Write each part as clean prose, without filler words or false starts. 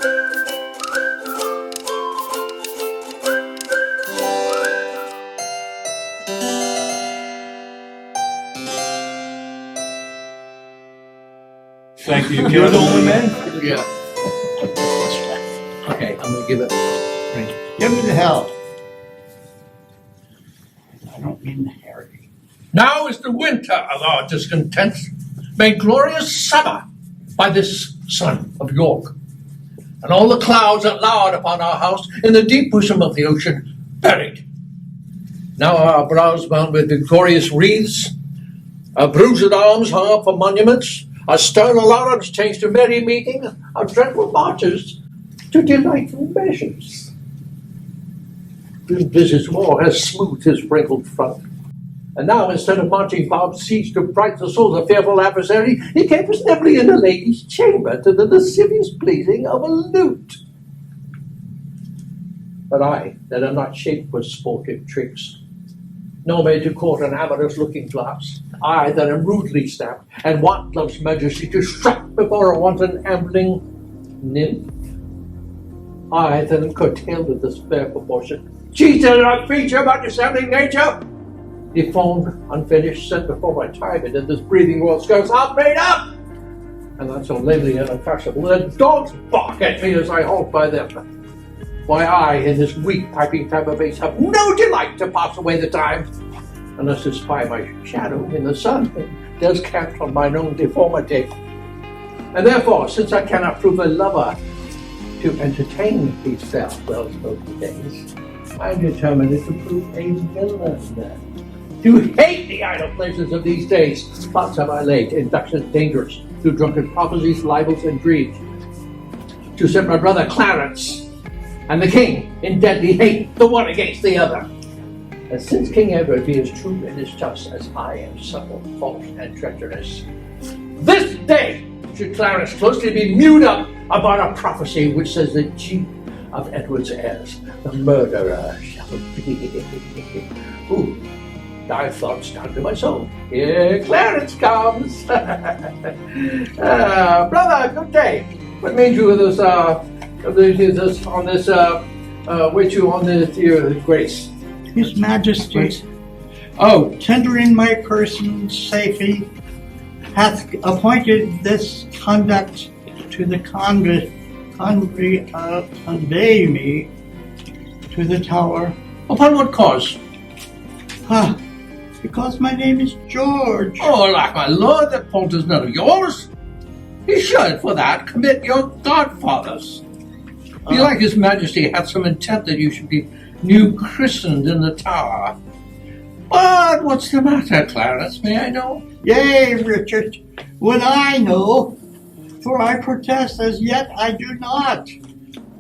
Thank you. You're the only man? Yeah. Okay, I'm gonna give it. Give me the hell. I don't mean the Harry. Now is the winter of our discontent, made glorious summer by this son of York. And all the clouds that lowered upon our house in the deep bosom of the ocean buried. Now are our brows bound with victorious wreaths, our bruised arms hung up for monuments, our stern alarms changed to merry meeting, our dreadful marches to delightful measures. Blizzard's war has smoothed his wrinkled front. And now, instead of marching barbed siege to bright the souls of fearful adversary, he capers nimbly in a lady's chamber to the lascivious pleasing of a lute. But I, that am not shaped for sportive tricks, nor made to court an amorous looking glass, I that am rudely stamped, and want love's majesty to strut before a wanton ambling nymph, I that am curtailed of this fair proportion, cheated of feature but dissembling nature, deformed, unfinished, sent before my time into this breathing world skirts half made up, and not so lamely and unfashionable that dogs bark at me as I halt by them. Why, I, in this weak piping time of age, have no delight to pass away the time, unless to spy my shadow in the sun, descant on mine own deformity. And therefore, since I cannot prove a lover to entertain these fair, well-spoken days, I am determined to prove a villain, to hate the idle pleasures of these days. Plots have I laid, inductions dangerous, to drunken prophecies, libels, and dreams, to set my brother Clarence and the king in deadly hate, the one against the other. And since King Edward be as true and as just as I am subtle, false, and treacherous, this day should Clarence closely be mewed up about a prophecy which says the chief of Edward's heirs, the murderer, shall be. Ooh, thy thoughts down to my soul. Here Clarence comes. Brother, good day. What made you this on this with you on this your grace? His Majesty, tendering my person safely, hath appointed this conduct to the convey me to the tower. Upon what cause? Because my name is George. Oh, like my lord, that fault is none of yours. He should, for that, commit your godfathers. Belike his majesty hath some intent that you should be new christened in the tower. But what's the matter, Clarence, may I know? Yea, Richard, would I know, for I protest as yet I do not.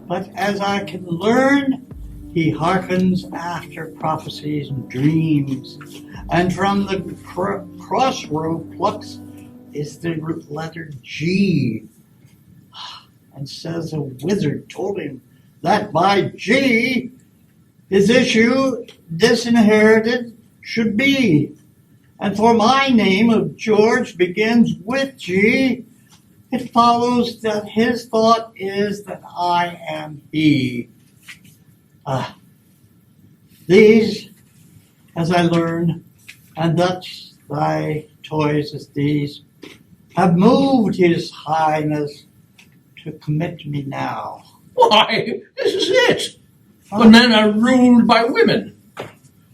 But as I can learn, he hearkens after prophecies and dreams, and from the crossrow plucks is the letter G, and says a wizard told him that by G his issue disinherited should be. And for my name of George begins with G, it follows that his thought is that I am he. These, as I learn, and thus thy toys as these, have moved his highness to commit me now. Why, this is it. When men are ruled by women.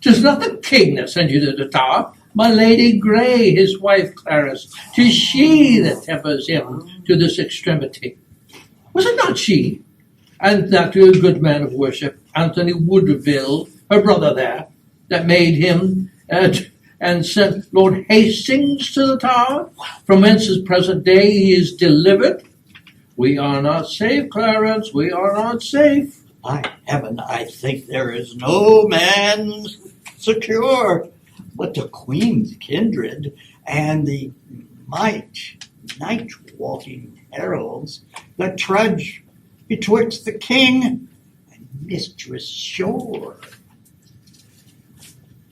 'Tis not the king that sent you to the tower, my Lady Grey, his wife Clarence. 'Tis she that tempers him to this extremity. Was it not she, and that good man of worship, Anthony Woodville, her brother there, that made him and sent Lord Hastings to the tower, from whence his present day he is delivered? We are not safe, Clarence, we are not safe. By heaven, I think there is no man secure but the Queen's kindred and the night-walking heralds that trudge betwixt the king and mistress sure.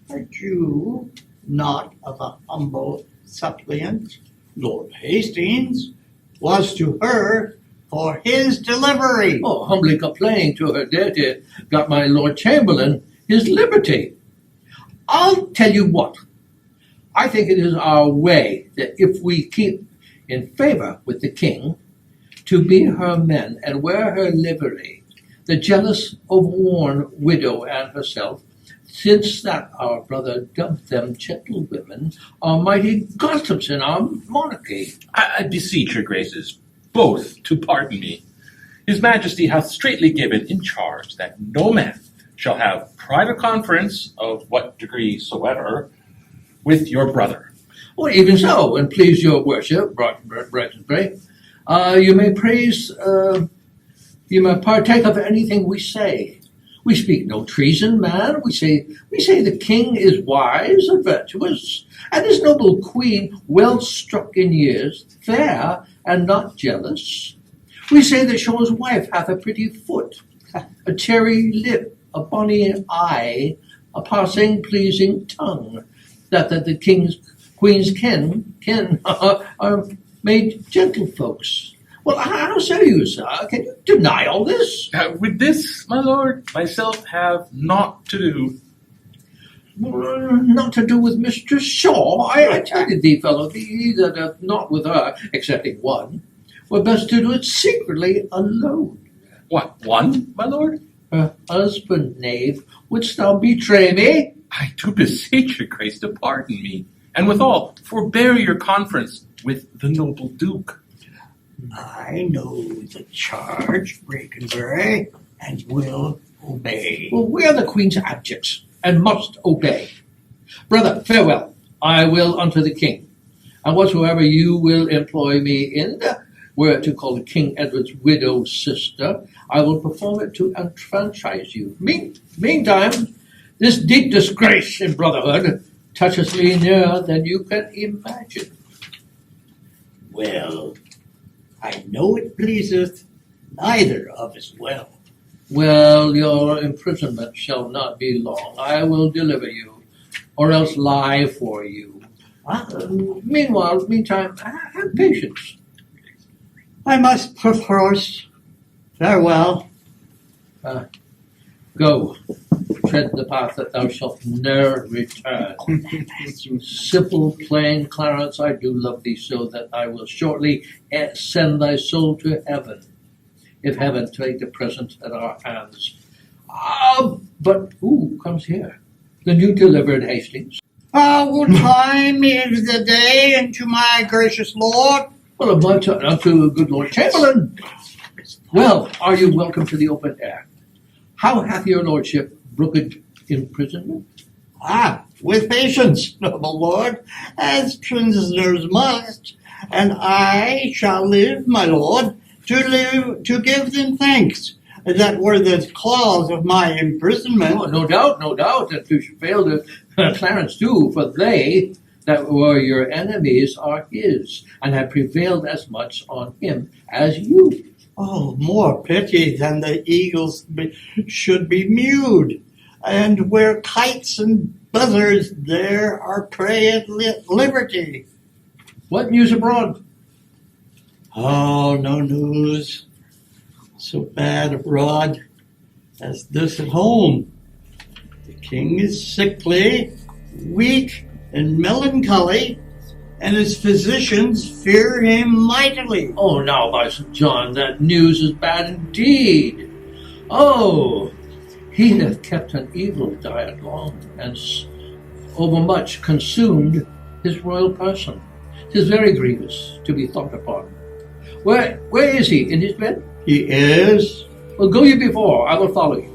Are you not of a humble suppliant? Lord Hastings was to her for his delivery. Oh, humbly complaining to her deity, got my Lord Chamberlain his liberty. I'll tell you what, I think it is our way that if we keep in favor with the king, to be her men and wear her livery, the jealous, overworn widow and herself, since that our brother dubbed them gentlewomen, are mighty gossips in our monarchy. I beseech your graces both to pardon me. His Majesty hath straitly given in charge that no man shall have private conference of what degree soever with your brother. Well, even so, and please your worship, Brighton, you may praise, you may partake of anything we say. We speak no treason, man. We say the king is wise and virtuous, and his noble queen well struck in years, fair and not jealous. We say that Shaw's wife hath a pretty foot, a cherry lip, a bonny eye, a passing pleasing tongue, that the queen's ken are made gentlefolks. Well, how say you, sir? Can you deny all this? With this, my lord, myself have naught to do. Not to do with Mistress Shaw. I tell you, thee fellow, he that hath not with her, excepting one, were best to do it secretly alone. What, one, my lord? Her husband, knave, wouldst thou betray me? I do beseech your grace to pardon me, and withal forbear your conference with the noble duke. I know the charge, Brakenbury, and will obey. Well, we are the queen's abjects, and must obey. Brother, farewell. I will unto the king. And whatsoever you will employ me in, were it to call King Edward's widow sister, I will perform it to enfranchise you. Meantime, this deep disgrace in brotherhood touches me nearer than you can imagine. Well, I know it pleaseth neither of us well. Well, your imprisonment shall not be long. I will deliver you, or else lie for you. Meantime, have patience. I must perforce. Farewell. Go, tread the path that thou shalt ne'er return. Simple, plain Clarence, I do love thee so that I will shortly send thy soul to heaven, if heaven take the present at our hands. But who comes here? The new delivered Hastings. What time is the day unto my gracious lord? Well, of my turn unto good Lord Chamberlain. Well, are you welcome to the open air? How hath your lordship brooked imprisonment? With patience, noble lord, as prisoners must, and I shall live, my lord, to give them thanks. That were the cause of my imprisonment. Oh, no doubt that you should fail to Clarence too, for they that were your enemies are his, and have prevailed as much on him as you. Oh, more pity than the eagles should be mewed, and where kites and buzzards there are prey at liberty. What news abroad? Oh, no news so bad abroad as this at home. The king is sickly, weak, and melancholy, and his physicians fear him mightily. Oh, now, by St. John, that news is bad indeed. Oh, he hath kept an evil diet long, and overmuch consumed his royal person. 'Tis very grievous to be thought upon. Where is he? In his bed? He is. Well, go you before, I will follow you.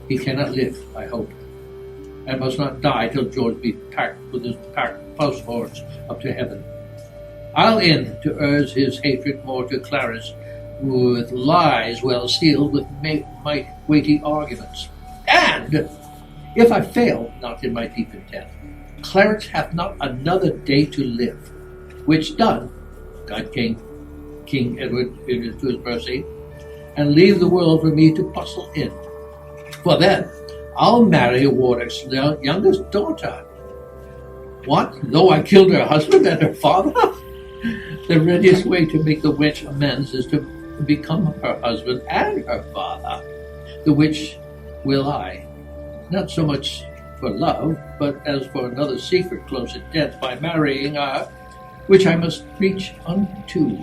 He cannot live, I hope, and must not die till George be packed with his passports up to heaven. I'll in to urge his hatred more to Clarence, with lies well sealed with my weighty arguments. And, if I fail not in my deep intent, Clarence hath not another day to live, which done, God King Edward to his mercy, and leave the world for me to bustle in. For then I'll marry Warwick's youngest daughter. What, though I killed her husband and her father? The readiest way to make the wench amends is to become her husband and her father, the which will I, not so much for love, but as for another secret close at death by marrying her, which I must reach unto.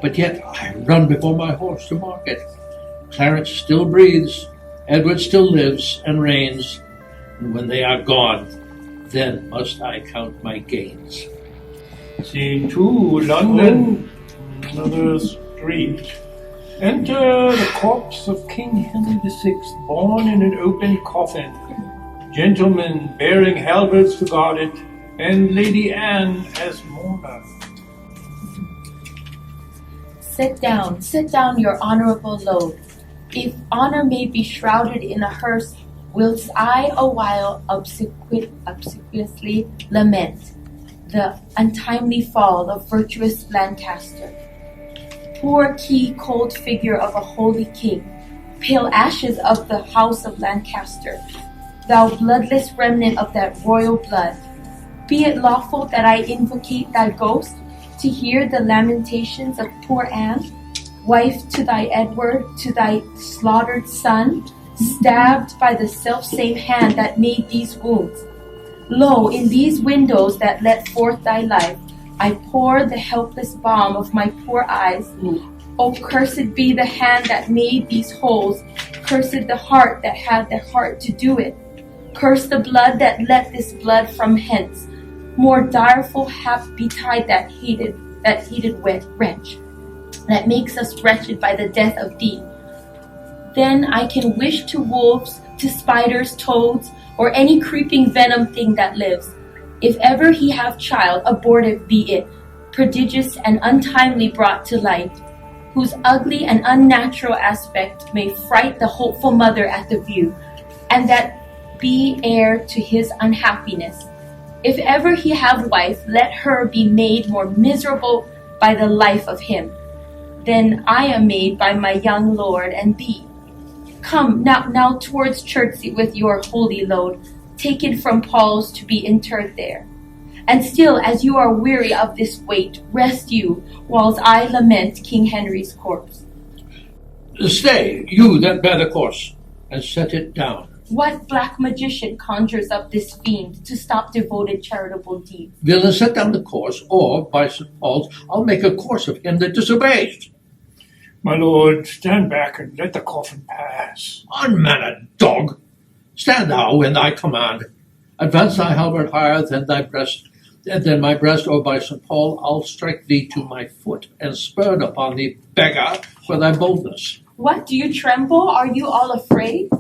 But yet I run before my horse to market. Clarence still breathes, Edward still lives and reigns, and when they are gone, then must I count my gains. Scene 2, London. Another street. Enter the corpse of King Henry VI, born in an open coffin. Gentlemen bearing halberds to guard it, and Lady Anne as mourner. Sit down, your honorable load. If honor may be shrouded in a hearse, whilst I awhile obsequiously lament the untimely fall of virtuous Lancaster. Poor key cold figure of a holy king, pale ashes of the house of Lancaster, thou bloodless remnant of that royal blood, be it lawful that I invocate thy ghost to hear the lamentations of poor Anne, wife to thy Edward, to thy slaughtered son, stabbed by the self-same hand that made these wounds. Lo, in these windows that let forth thy life, I pour the helpless balm of my poor eyes. O cursed be the hand that made these holes, cursed the heart that had the heart to do it. Curse the blood that let this blood from hence. More direful hap betide that hated wretch, that makes us wretched by the death of thee. Then I can wish to wolves, to spiders, toads, or any creeping venom thing that lives. If ever he have child, abortive be it, prodigious and untimely brought to light, whose ugly and unnatural aspect may fright the hopeful mother at the view, and that be heir to his unhappiness. If ever he have wife, let her be made more miserable by the life of him, than I am made by my young lord and thee. Come now towards Chertsey with your holy load, taken from Paul's to be interred there. And still, as you are weary of this weight, rest you, whilst I lament King Henry's corpse. Stay, you that bear the corse, and set it down. What black magician conjures up this fiend to stop devoted charitable deeds? Villain, set down the corse, or, by St. Paul's, I'll make a course of him that disobeys. My lord, stand back and let the coffin pass. Unmannered dog! Stand thou in thy command. Advance thy halberd higher than thy breast, and then my breast, or by St. Paul, I'll strike thee to my foot, and spurn upon thee, beggar, for thy boldness. What, do you tremble? Are you all afraid?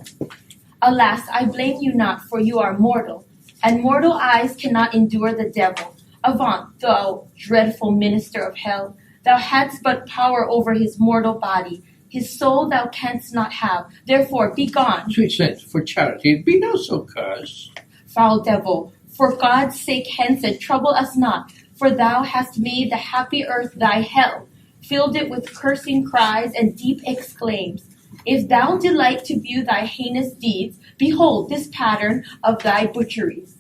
Alas, I blame you not, for you are mortal, and mortal eyes cannot endure the devil. Avaunt, thou dreadful minister of hell! Thou hadst but power over his mortal body. His soul thou canst not have. Therefore, be gone. Sweet saint, for charity, be not so cursed. Foul devil, for God's sake hence and trouble us not, for thou hast made the happy earth thy hell, filled it with cursing cries and deep exclaims. If thou delight to view thy heinous deeds, behold this pattern of thy butcheries.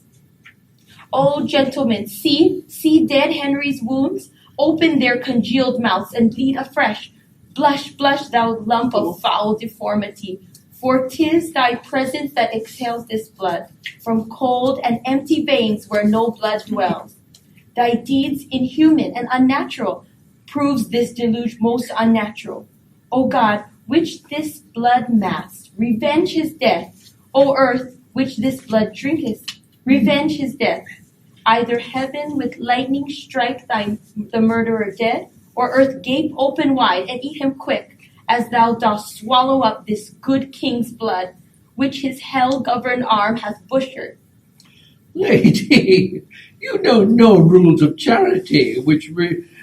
O gentlemen, see dead Henry's wounds. Open their congealed mouths and bleed afresh. Blush, thou lump of foul deformity, for 'tis thy presence that exhales this blood from cold and empty veins where no blood dwells. Thy deeds inhuman and unnatural proves this deluge most unnatural. O God, which this blood masked, revenge his death. O earth, which this blood drinkest, revenge his death. Either heaven with lightning strike the murderer dead, or earth gape open wide and eat him quick, as thou dost swallow up this good king's blood, which his hell-governed arm hath butchered. Lady, you know no rules of charity, which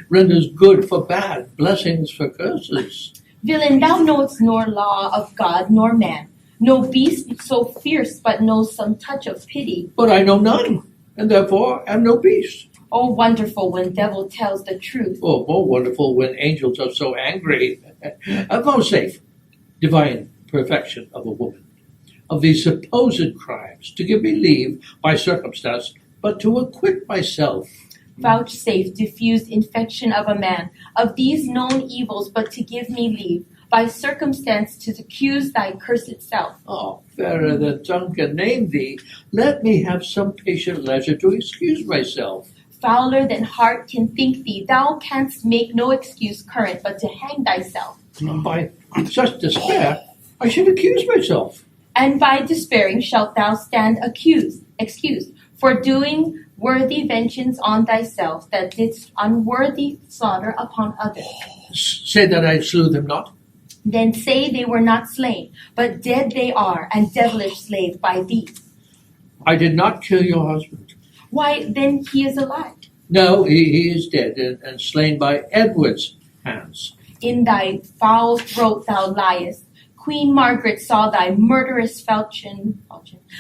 renders good for bad, blessings for curses. Villain, thou knowest nor law of God nor man. No beast so fierce but knows some touch of pity. But I know none, and therefore am no beast. Oh, wonderful when devil tells the truth. Oh, more wonderful when angels are so angry. Vouchsafe, divine perfection of a woman, of these supposed crimes, to give me leave by circumstance, but to acquit myself. Vouchsafe diffused infection of a man, of these known evils, but to give me leave, by circumstance to accuse thy cursed self. Oh, fairer than tongue can name thee, let me have some patient leisure to excuse myself. Fouler than heart can think thee, thou canst make no excuse current, but to hang thyself. By such despair, I should accuse myself. And by despairing shalt thou stand excused, for doing worthy vengeance on thyself, that didst unworthy slaughter upon others. Say that I slew them not. Then say they were not slain, but dead they are, and devilish slave by thee. I did not kill your husband. Why, then he is alive. No, he is dead and slain by Edward's hands. In thy foul throat thou liest. Queen Margaret saw thy murderous falchion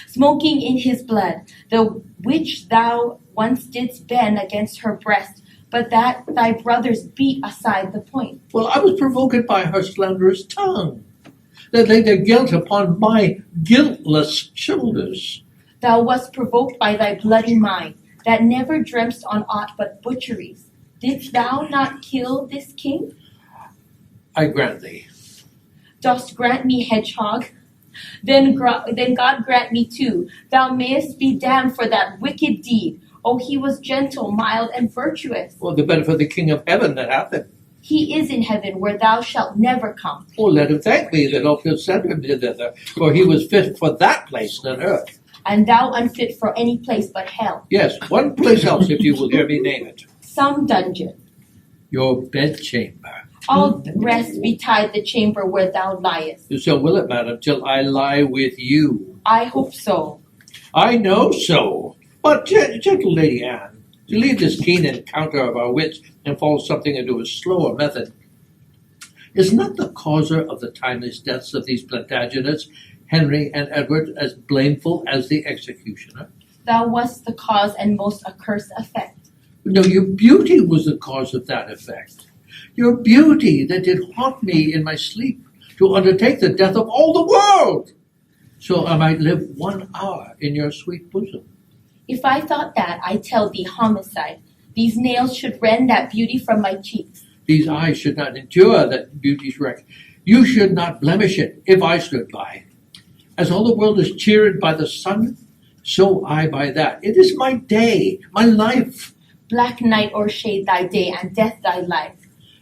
smoking in his blood, the which thou once didst bend against her breast, but that thy brothers beat aside the point. Well, I was provoked by her slanderous tongue, that laid their guilt upon my guiltless shoulders. Thou wast provoked by thy bloody mind, that never dreamst on aught but butcheries. Didst thou not kill this king? I grant thee. Dost grant me, hedgehog? Then God grant me too. Thou mayest be damned for that wicked deed. Oh, he was gentle, mild, and virtuous. Well, the better for the King of Heaven that hath him. He is in heaven, where thou shalt never come. Oh, let him thank me that I'll send him thither, for he was fit for that place than earth. And thou unfit for any place but hell. Yes, one place else, if you will hear me name it. Some dungeon. Your bedchamber. All rest betide the chamber where thou liest. So will it, madam, till I lie with you. I hope so. I know so. But, gentle Lady Anne, to leave this keen encounter of our wits and fall something into a slower method, is not the causer of the timeless deaths of these Plantagenets, Henry and Edward, as blameful as the executioner? Thou wast the cause and most accursed effect. No, your beauty was the cause of that effect. Your beauty that did haunt me in my sleep to undertake the death of all the world, so I might live 1 hour in your sweet bosom. If I thought that, I tell thee homicide. These nails should rend that beauty from my cheeks. These eyes should not endure that beauty's wreck. You should not blemish it if I stood by. As all the world is cheered by the sun, so I by that. It is my day, my life. Black night o'ershade thy day, and death thy life.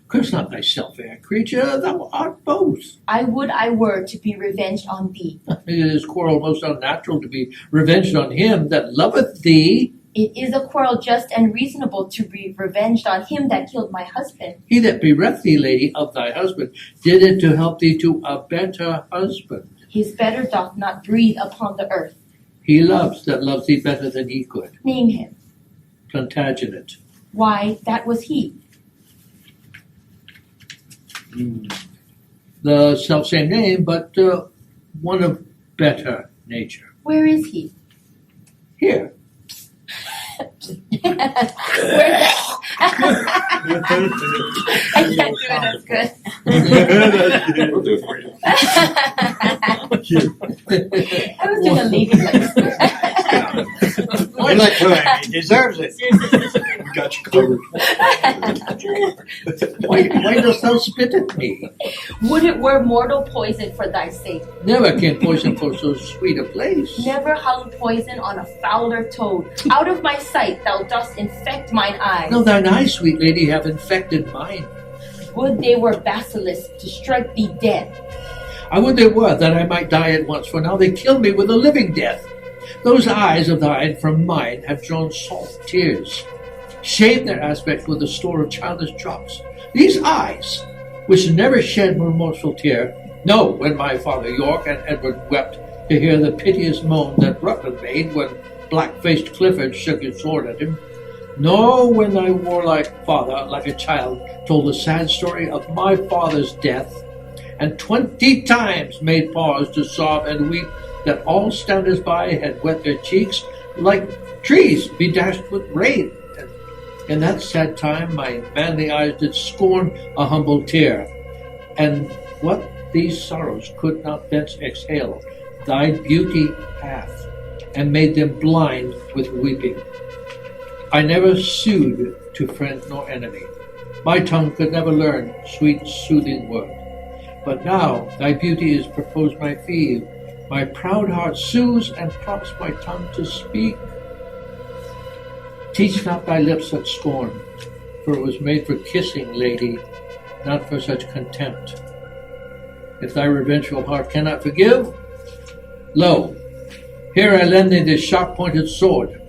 Curse not thyself, fair creature, thou art both. I would I were to be revenged on thee. It is quarrel most unnatural to be revenged on him that loveth thee. It is a quarrel just and reasonable to be revenged on him that killed my husband. He that bereft thee, lady, of thy husband, did it to help thee to a better husband. His better doth not breathe upon the earth. He loves that loves thee better than he could. Name him. Plantagenet. Why, that was he. The self-same name, but one of better nature. Where is he? Here. Where I can't do it as good. We'll do it for you. I was doing a ladylike. Why not try? He deserves it. We got you covered. Why dost thou spit at me? Would it were mortal poison for thy sake. Never can poison for so sweet a place. Never hung poison on a fouler toad. Out of my sight thou dost infect mine eyes. No, thine eyes, sweet lady, have infected mine. Would they were basilisks to strike thee dead. I would they were, that I might die at once, for now they kill me with a living death. Those eyes of thine from mine have drawn salt tears, shaved their aspect with a store of childish drops. These eyes, which never shed remorseful tear, know when my father York and Edward wept to hear the piteous moan that Rutland made when black-faced Clifford shook his sword at him, nor when thy warlike father, like a child, told the sad story of my father's death, and 20 times made pause to sob and weep that all standers by had wet their cheeks like trees be dashed with rain. And in that sad time my manly eyes did scorn a humble tear, and what these sorrows could not thence exhale, thy beauty hath, and made them blind with weeping. I never sued to friend nor enemy. My tongue could never learn sweet, soothing word. But now thy beauty is proposed my fee. My proud heart sues and prompts my tongue to speak. Teach not thy lips such scorn, for it was made for kissing, lady, not for such contempt. If thy revengeful heart cannot forgive, lo, here I lend thee this sharp-pointed sword,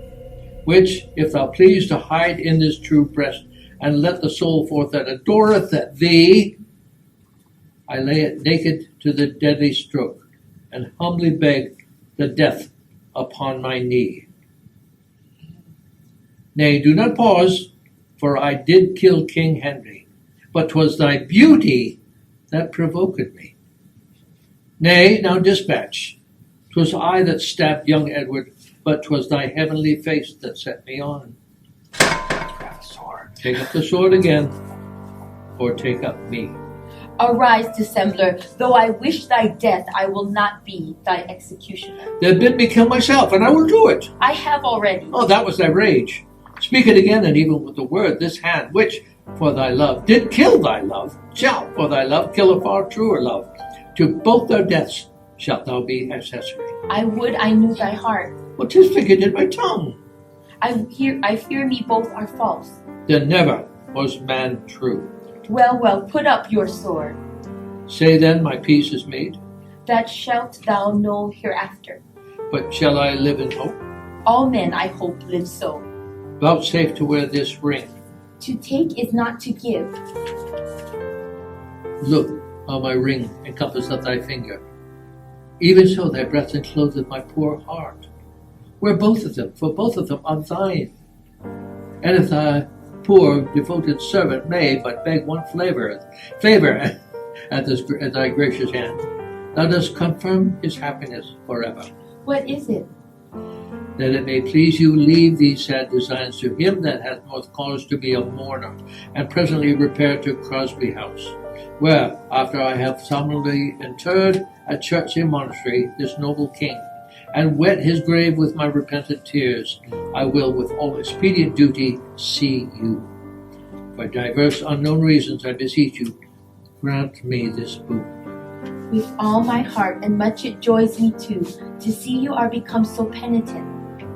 which, if thou please to hide in this true breast, and let the soul forth that adoreth thee, I lay it naked to the deadly stroke, and humbly beg the death upon my knee. Nay, do not pause, for I did kill King Henry, but 'twas thy beauty that provoked me. Nay, now dispatch. 'Twas I that stabbed young Edward, but 'twas thy heavenly face that set me on. Take up the sword again, or take up me. Arise, dissembler. Though I wish thy death, I will not be thy executioner. Then bid me kill myself, and I will do it. I have already. Oh, that was thy rage. Speak it again, and even with the word, this hand, which, for thy love, did kill thy love, shall, for thy love, kill a far truer love. To both their deaths shalt thou be accessory. I would I knew thy heart. Well, 'tis figured in my tongue. I fear me both are false. Then never was man true. Well, put up your sword. Say then, my peace is made. That shalt thou know hereafter. But shall I live in hope? All men, I hope, live so. Vouchsafe to wear this ring. To take is not to give. Look how my ring encompasseth thy finger. Even so thy breath encloseth my poor heart. Wear both of them, for both of them are thine. And if thy poor devoted servant may but beg one favor at thy gracious hand, thou dost confirm his happiness forever. What is it? That it may please you, leave these sad designs to him that hath most cause to be a mourner, and presently repair to Crosby House, where, after I have solemnly interred at church and monastery this noble king, and wet his grave with my repentant tears, I will with all expedient duty see you. For diverse unknown reasons I beseech you, grant me this boon. With all my heart, and much it joys me too, to see you are become so penitent.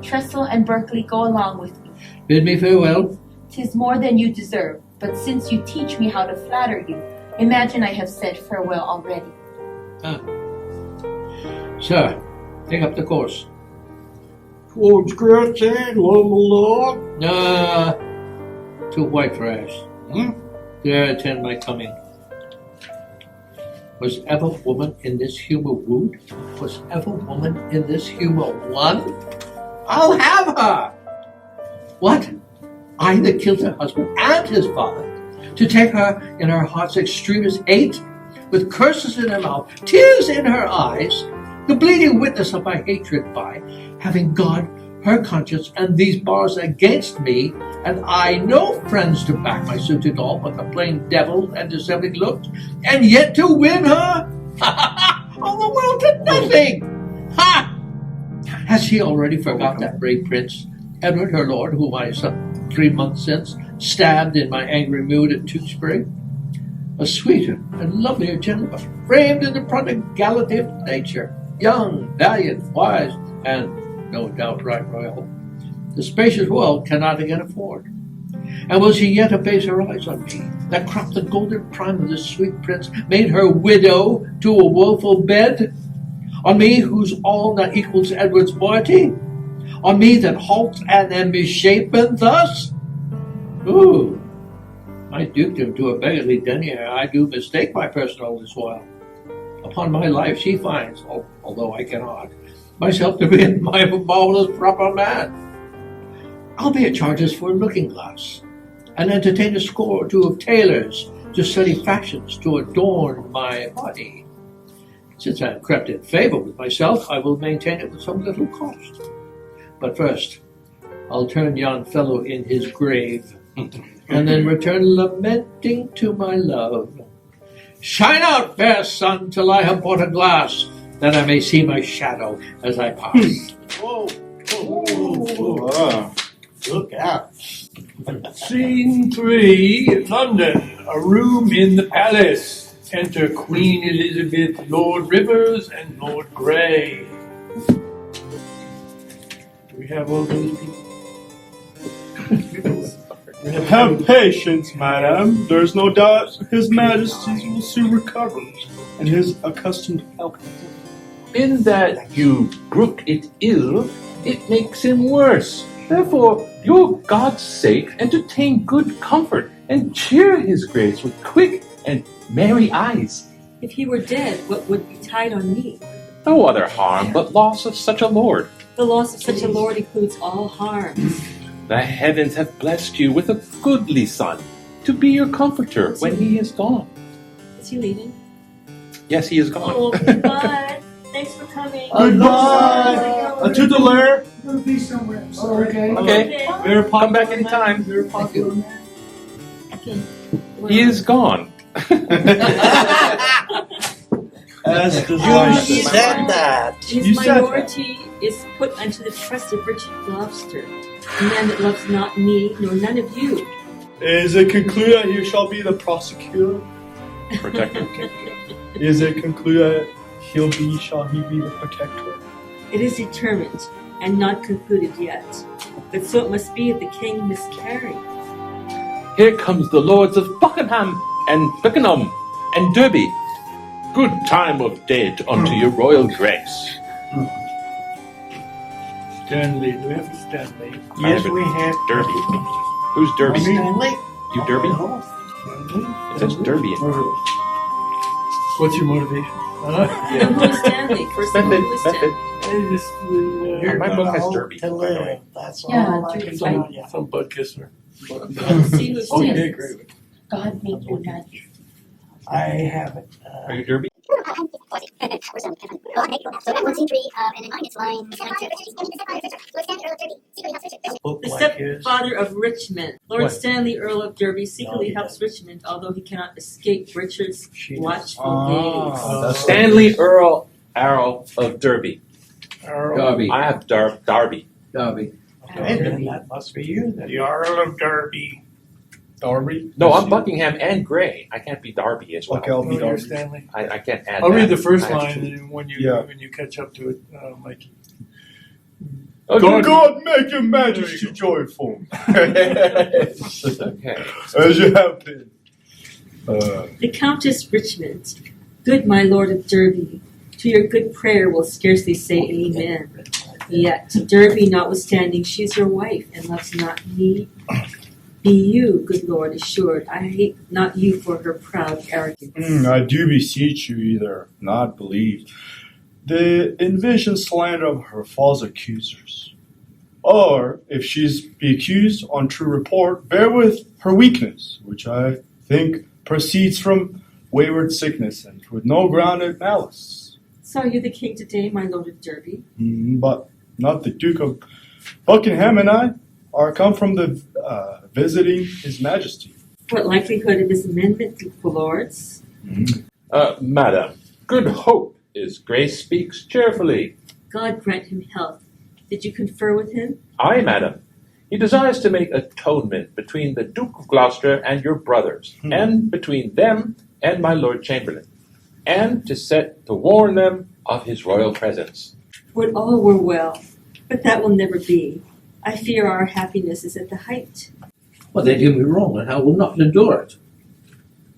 Trestle and Berkeley go along with me. Bid me farewell. 'Tis more than you deserve, but since you teach me how to flatter you, imagine I have said farewell already. Sir, take up the course. Towards Gretchen, Lord. To Whitefriars. There attend my coming. Was ever woman in this humour wooed? Was ever woman in this humour won? I'll have her! What? I that killed her husband and his father, to take her in her heart's extremest hate, with curses in her mouth, tears in her eyes, the bleeding witness of my hatred by, having God, her conscience, and these bars against me, and I no friends to back my suit at all, but the plain devil and dissembling looks, and yet to win her? All the world to nothing! Ha! Has she already forgot that brave prince, Edward her lord, whom I some 3 months since stabbed in my angry mood at Tewkesbury? A sweeter and lovelier gentleman, framed in the prodigality of nature, young, valiant, wise, and no doubt right royal. The spacious world cannot again afford. And will she yet abase her eyes on me, that cropped the golden prime of this sweet prince, made her widow to a woeful bed? On me, whose all not equals Edward's moiety? On me that halts and am misshapen thus? Ooh, my dukedom to a beggarly denier, I do mistake my person all this while. Upon my life she finds, although I cannot, myself to be my marvelous proper man. I'll be at charges for a looking glass, and entertain a score or two of tailors to study fashions to adorn my body. Since I have crept in favour with myself, I will maintain it with some little cost. But first, I'll turn yon fellow in his grave, and then return lamenting to my love. Shine out, fair sun, till I have bought a glass, that I may see my shadow as I pass. Whoa. Look out. Scene 3, London. A room in the palace. Enter Queen Elizabeth, Lord Rivers, and Lord Grey. Do we have all those people? Have patience, madam. There's no doubt His Majesty will soon recover and his accustomed health. In that you brook it ill, it makes him worse. Therefore, your God's sake, entertain good comfort, and cheer his grace with quick and merry eyes. If he were dead, what would betide on me? No other harm but loss of such a lord. The loss of such a lord includes all harms. The heavens have blessed you with a goodly son, to be your comforter when he is gone. Is he leaving? Yes, he is gone. Oh, goodbye. Thanks for coming. Goodbye. To the lair. I'm going to be somewhere. I'm sorry. Okay. Very Come back anytime. Very popular. Okay. He is gone. As does You said that. His You said minority is put unto the trust of Richard Gloucester, a man that loves not me, nor none of you. Is it concluded he shall be the prosecutor? Protector. Is it concluded shall he be the protector? It is determined, and not concluded yet. But so it must be if the king miscarry. Here comes the lords of Buckingham and Beckenham and Derby. Good time of day unto your royal grace. Stanley. Do we have a Stanley? Yes, we have. Derby. Who's Derby? Stanley? You Derby? It says Derby. What's your motivation? And who is Stanley? First of all, who is Stanley? You're My book has gonna Derby. hope to live. That's Yeah, all I can Derby. tell you. Some butt kisser. Let's see who's Okay, Stanley. great. God made you magic. I haven't. Are you Derby? Book The like his. stepfather of Richmond, Lord What? Stanley, Earl of Derby, secretly No, he helps Richmond, although he cannot escape Richard's She watchful Ah. Stanley Earl Arrow of Derby. Derby. I have Darby. Derby. Okay, then that must be you then. The Earl of Derby. Derby? No, I'm Buckingham and Grey. I can't be Darby as well. Okay, I'll Oh, be you're Darby. Stanley. I can't add I'll that. read the first I have line, to. and when you Yeah. catch up to it, Mikey. Oh, God, Derby. God make your majesty joyful. Okay. As you have been. The Countess Richmond, good my Lord of Derby, to your good prayer will scarcely say amen. Yet to Derby notwithstanding, she's your wife, and loves not me. Be you, good Lord, assured, I hate not you for her proud arrogance. I do beseech you either not believe the envisioned slander of her false accusers, or if she's be accused on true report, bear with her weakness, which I think proceeds from wayward sickness and with no grounded malice. Saw you the king today, my Lord of Derby? But not the Duke of Buckingham and I are come from the visiting His Majesty. What likelihood of his amendment to the lords? Madam, good hope is grace speaks cheerfully. God grant him health. Did you confer with him? Aye, madam. He desires to make atonement between the Duke of Gloucester and your brothers, and between them and my Lord Chamberlain, and to warn them of his royal presence. Would all were well, but that will never be. I fear our happiness is at the height. Well, they do me wrong, and I will not endure it.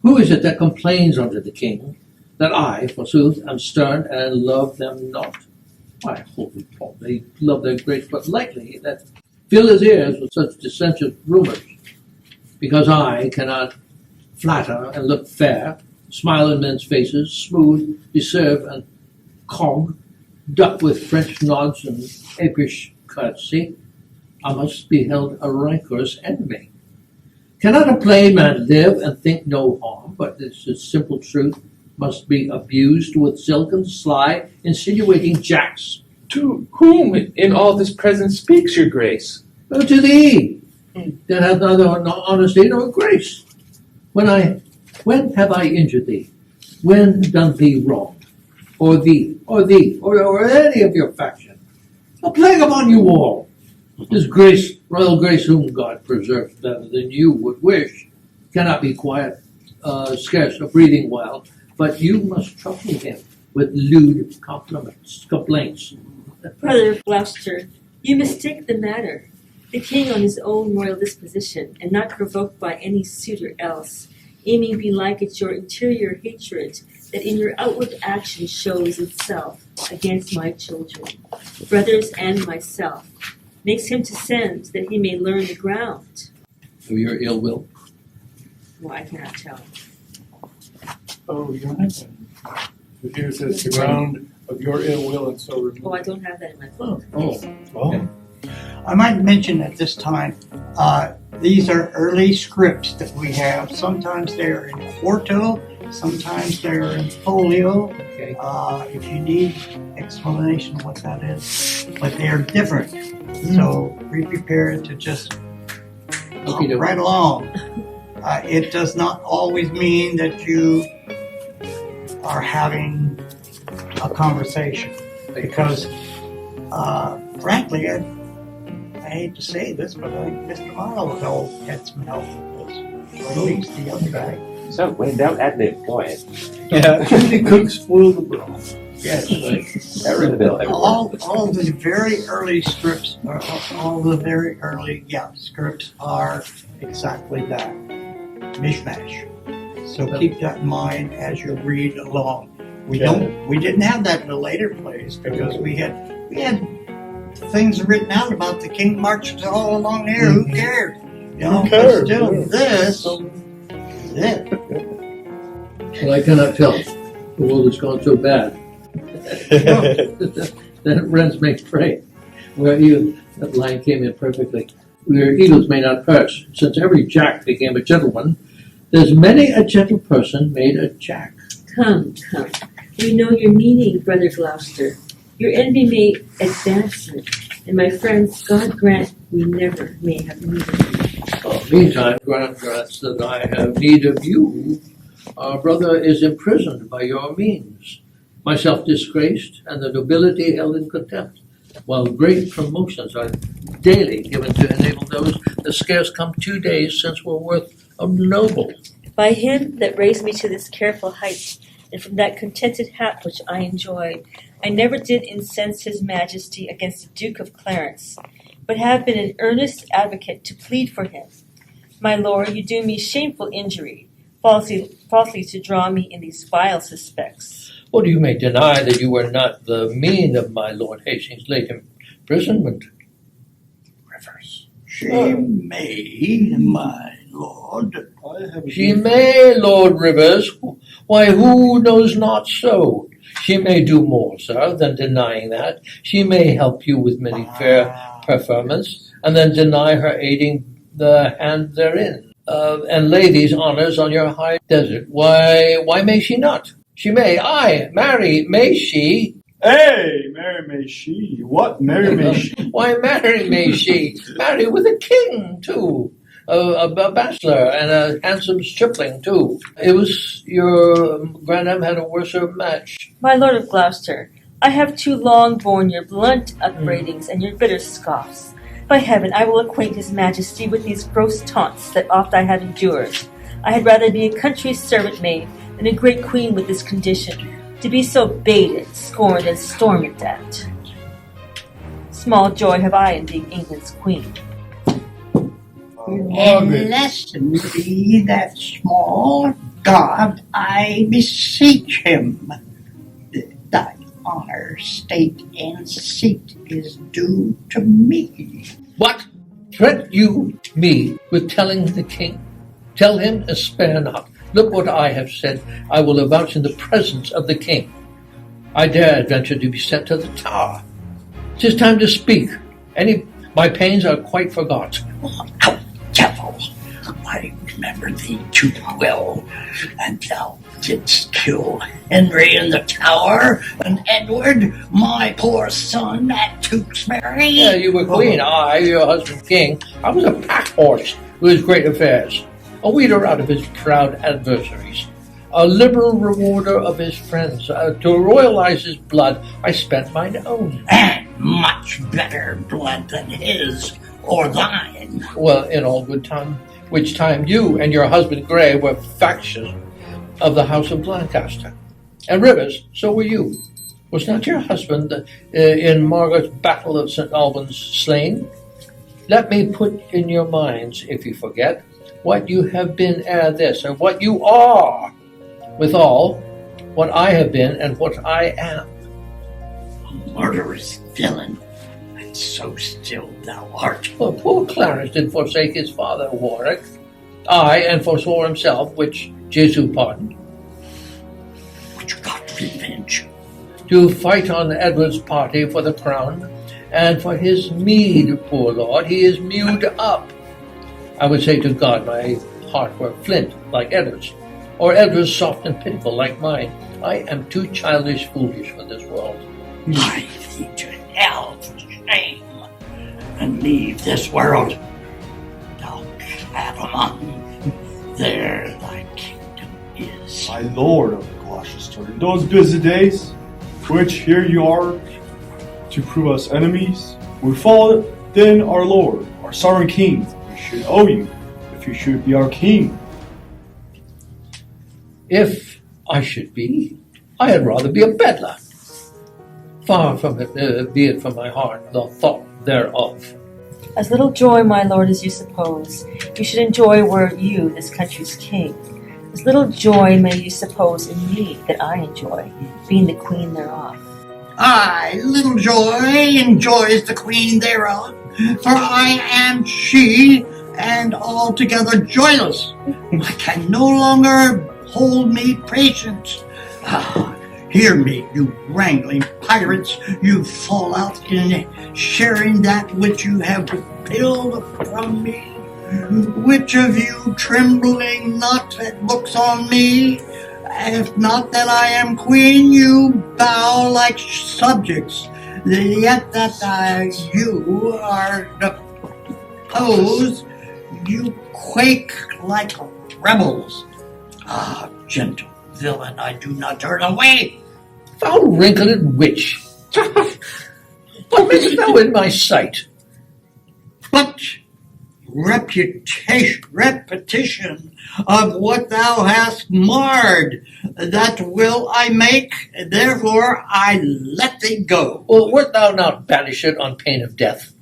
Who is it that complains unto the king, that I, forsooth, am stern and love them not? Why, holy Paul, they love their grace but lightly, that fill his ears with such dissentient rumors. Because I cannot flatter and look fair, smile in men's faces, smooth, deserve, and cog, duck with French nods and apish courtesy, I must be held a rancorous enemy. Cannot a plain man live and think no harm, but this is simple truth must be abused with silken, sly, insinuating jacks? To whom in all this present speaks your grace? To thee, that hath neither honesty nor grace. When have I injured thee? When done thee wrong? Or any of your faction? A plague upon you all! His Grace, Royal Grace, whom God preserves better than you would wish, cannot be quiet, scarce a breathing while, but you must trouble him with lewd complaints. Brother of Gloucester, you mistake the matter. The king on his own royal disposition, and not provoked by any suitor else, aiming belike at your interior hatred, that in your outward action shows itself against my children, brothers and myself, makes him to send that he may learn the ground. Of your ill will. Well, I cannot tell. Oh, you don't have that. So here it says the ground of your ill will and so remove. Oh, I don't have that in my book. Oh. I might mention at this time, these are early scripts that we have. Sometimes they're in quarto, sometimes they're in folio. Okay. If you need explanation of what that is, but they're different. So be prepared to just Okay, right along. It does not always mean that you are having a conversation, because frankly, I hate to say this, but I think Mr. Marlowe had some help with this, or at least the other guy. So, when in doubt, ad lib. Go ahead. Yeah, too many cooks spoil the broth. Yes, That ring the bell. all the very early scripts, all the very early scripts are exactly that, mishmash. So keep that in mind as you read along. We didn't have that in the later plays because we had things written out about the king marches all along there. Who cared? Who cared? But still, Yeah. this is it. Well, I cannot tell. The world has gone so bad. Then rents may pray. Where even that line came in perfectly. Where eagles may not perch, since every jack became a gentleman, there's many a gentle person made a jack. Come. We know your meaning, Brother Gloucester. Your envy may advance it, and my friends, God grant we never may have need of you. Meantime, grants that I have need of you. Our brother is imprisoned by your means, myself disgraced, and the nobility held in contempt, while great promotions are daily given to enable those that scarce come 2 days since were worth a noble. By him that raised me to this careful height, and from that contented hap which I enjoy, I never did incense his majesty against the Duke of Clarence, but have been an earnest advocate to plead for him. My lord, you do me shameful injury, falsely to draw me in these vile suspects. What you may deny that you were not the mean of my Lord Hastings' late imprisonment. Rivers. She may, my lord. She may, Lord Rivers. Why, who knows not so? She may do more, sir, than denying that. She may help you with many fair preferments, and then deny her aiding the hand therein, and lay these honors on your high desert. Why may she not? She may, aye, marry, may she? Hey, marry may she. What? Marry may she? Why, marry may she? Marry with a king, too. A bachelor and a handsome stripling, too. It was your grandam had a worser match. My lord of Gloucester, I have too long borne your blunt upbraidings and your bitter scoffs. By heaven, I will acquaint his majesty with these gross taunts that oft I have endured. I had rather be a country servant maid than a great queen with this condition, to be so baited, scorned, and stormed at. Small joy have I in being England's queen. Unless be that small God, I beseech him. Thy honor, state, and seat is due to me. What? Threat you me with telling the king? Tell him and spare not. Look what I have said. I will avouch in the presence of the king. I dare adventure to be sent to the Tower. 'Tis time to speak. My pains are quite forgot. Out, devil! I remember thee too well, and thou didst kill Henry in the Tower, and Edward, my poor son, at Tewkesbury. Yeah, you were queen. I, your husband king. I was a pack horse to his great affairs, a weeder out of his proud adversaries, a liberal rewarder of his friends. To royalize his blood, I spent mine own. And much better blood than his or thine. Well, in all good time, which time you and your husband Grey were factions of the house of Lancaster. And Rivers, so were you. Was not your husband in Margaret's battle of St. Albans slain? Let me put in your minds, if you forget, what you have been ere this, and what you are, withal, what I have been and what I am. A murderous villain, and so still thou art. Well, poor Clarence did forsake his father, Warwick, aye, and forswore himself, which Jesu pardoned. Which got revenge. To fight on Edward's party for the crown, and for his meed, poor lord, he is mewed up. I would say to God, my heart were flint like Edward's, or Edward's soft and pitiful like mine. I am too childish foolish for this world. Drive thee to hell for shame, and leave this world. Thou Cadamon, there thy kingdom is. My lord of Gloucester, in those busy days, which here you are to prove us enemies, we follow then our lord, our sovereign king. We should owe you, if you should be our king. If I should be, I had rather be a bettler. Far from it be it from my heart the thought thereof. As little joy, my lord, as you suppose, you should enjoy were you this country's king. As little joy may you suppose in me that I enjoy, being the queen thereof. Aye, little joy enjoys the queen thereof, for I am she, and altogether joyless. I can no longer hold me patient. Hear me, you wrangling pirates, you fall out in sharing that which you have withheld from me. Which of you, trembling not that looks on me? If not that I am queen, you bow like subjects. Yet that you are opposed, you quake like rebels. Ah, gentle villain, I do not turn away. Foul wrinkled witch! What makest thou in my sight? But repetition of what thou hast marred, that will I make, therefore I let thee go. Well, wert thou not banished on pain of death?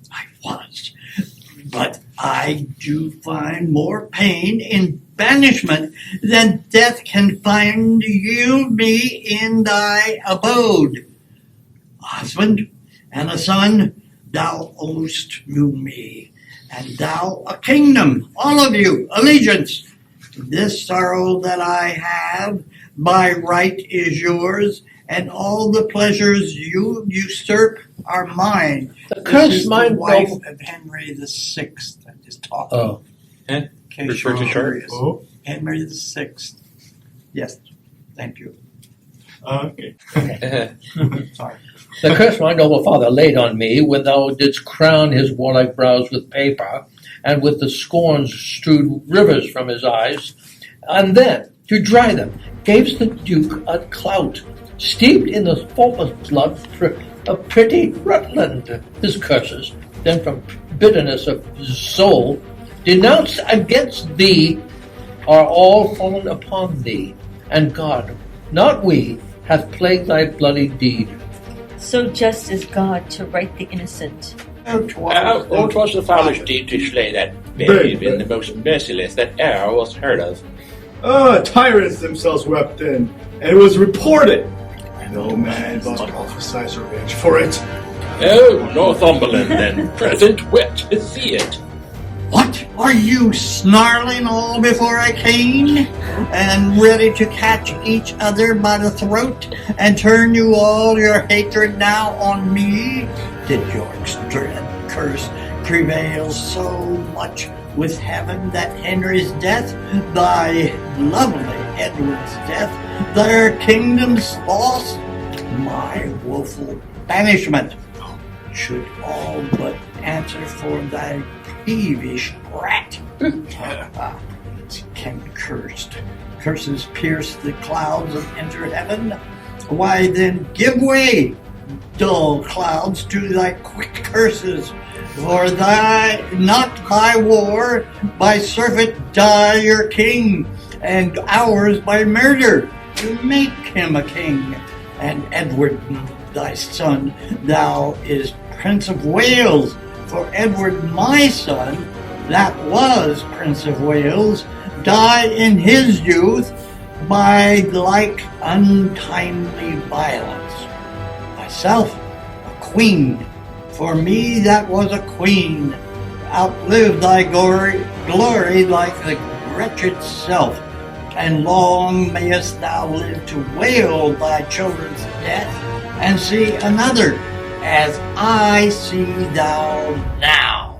I was, but I do find more pain in banishment than death can find yield me in thy abode. A husband and a son thou owest to me, and thou a kingdom, all of you, allegiance. This sorrow that I have by right is yours, and all the pleasures you usurp are mine. The curse mine, the wife of Henry VI that is talking. Oh. In case Refer to you're chart. curious. Oh, Henry VI. Yes, thank you. okay. Sorry. The curse my noble father laid on me when thou didst crown his warlike brows with paper, and with the scorns strewed rivers from his eyes, and then, to dry them, gavest the duke a clout, steeped in the faultless blood of pretty Rutland. His curses, then from bitterness of soul, denounced against thee, are all fallen upon thee, and God, not we, hath plagued thy bloody deed. So just is God to right the innocent. Twas the foulest deed to slay that babe in the most merciless that e'er was heard of. Tyrants themselves wept in, and it was reported. No man but prophesies revenge for it. Oh, Northumberland then, present wit to see it. What? Are you snarling all before a cane, and ready to catch each other by the throat, and turn you all your hatred now on me? Did York's dread curse prevail so much with heaven that Henry's death, thy lovely Edward's death, their kingdom's loss, my woeful banishment, should all but answer for thy peevish brat? Can curses pierce the clouds and enter heaven? Why then give way, dull clouds to thy quick curses. For thy, not by war, by surfeit die your king, and ours by murder, to make him a king. And Edward, thy son, thou is Prince of Wales. For Edward, my son, that was Prince of Wales, die in his youth by like untimely violence. Myself, a queen, for me that was a queen, outlive thy glory like the wretched self, and long mayest thou live to wail thy children's death, and see another, as I see thou now,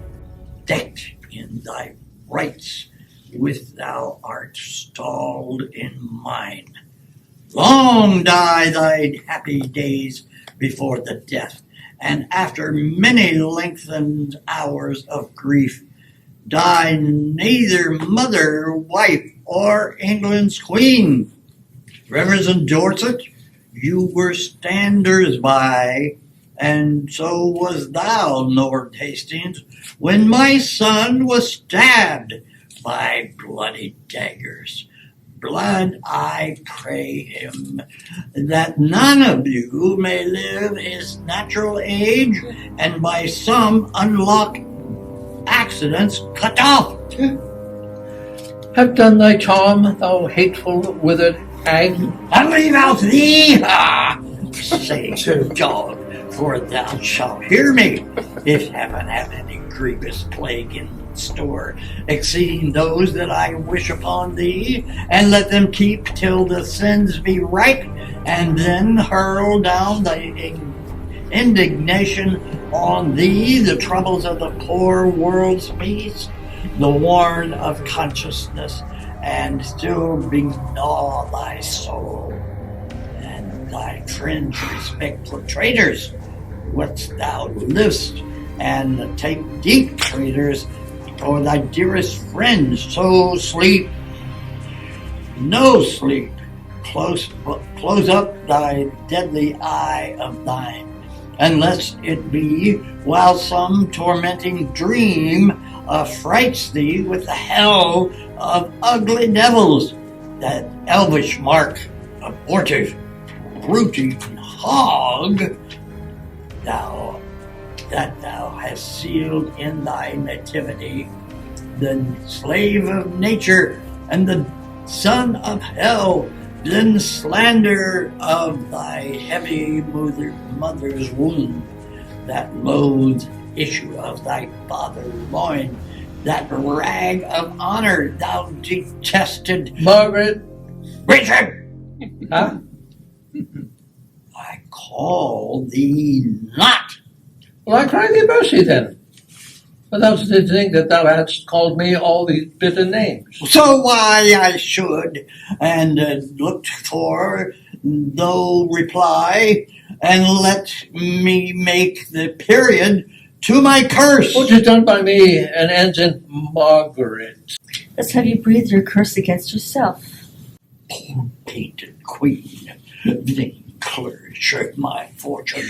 decked in thy rights, with thou art stalled in mine. Long die thy happy days before the death, and after many lengthened hours of grief, die neither mother, wife, or England's queen. Rivers and Dorset, you were standers by, and so was thou, Lord Hastings, when my son was stabbed by bloody daggers. Blood, I pray him, that none of you may live his natural age, and by some unlocked accidents cut off. Have done thy charm, thou hateful withered hag. And leave out thee, say dog, for thou shalt hear me, if heaven have any grievous plague in store, exceeding those that I wish upon thee, and let them keep till the sins be ripe, and then hurl down thy indignation on thee, the troubles of the poor world's peace, the warn of consciousness, and still begnaw thy soul, and thy cringe respect for traitors, wouldst thou livest, and take deep traitors for thy dearest friends. So sleep, no sleep, close up thy deadly eye of thine, unless it be while some tormenting dream affrights thee with the hell of ugly devils, that elvish mark, abortive, brute hog, that thou hast sealed in thy nativity, the slave of nature and the son of hell, then slander of thy heavy mother's womb, that loathed issue of thy father's loin, that rag of honor thou detested. Margaret. Richard! Huh? I call thee not. Well, I cry thee mercy then. But thou didst think that thou hadst called me all these bitter names. So why I should, and looked for no reply, and let me make the period to my curse. Which is done by me and ends in Margaret. Thus have you breathed your curse against yourself. Poor painted queen, vain clerk of my fortune,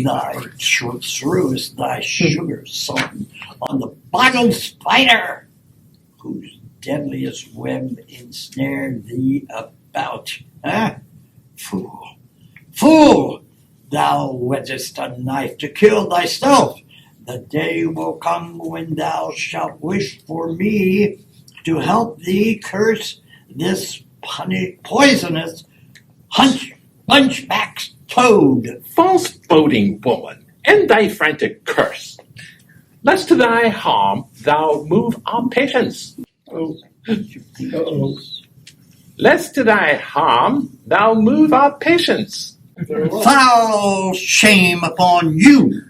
thy threwest thy sugar sun on the bottled spider, whose deadliest web ensnared thee about. Fool, fool, thou wettest a knife to kill thyself. The day will come when thou shalt wish for me to help thee curse this poisonous hunchback's toad. False boding woman, end thy frantic curse, lest to thy harm thou move our patience. Lest to thy harm thou move our patience. Foul shame upon you!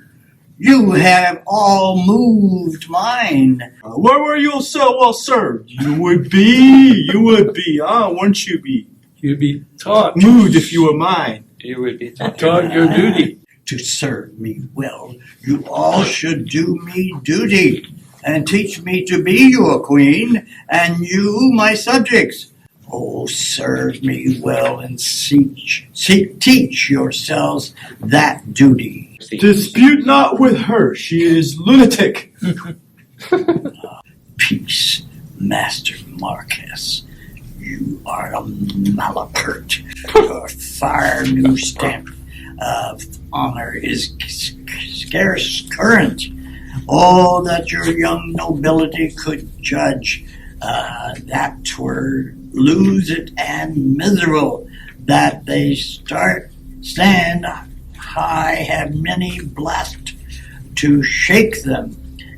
You have all moved mine. Where were you so well served? You would be, wouldn't you be? You'd be taught. Moved if you were mine. You would be Taught your duty. To serve me well, you all should do me duty, and teach me to be your queen, and you my subjects. Oh, serve me well and teach yourselves that duty. Dispute not with her. She is lunatic. Peace, Master Marquess. You are a malapert. Your far new stamp of honor is scarce current. Oh, that your young nobility could judge that 'twere lose it and miserable that they stand high, have many blast to shake them,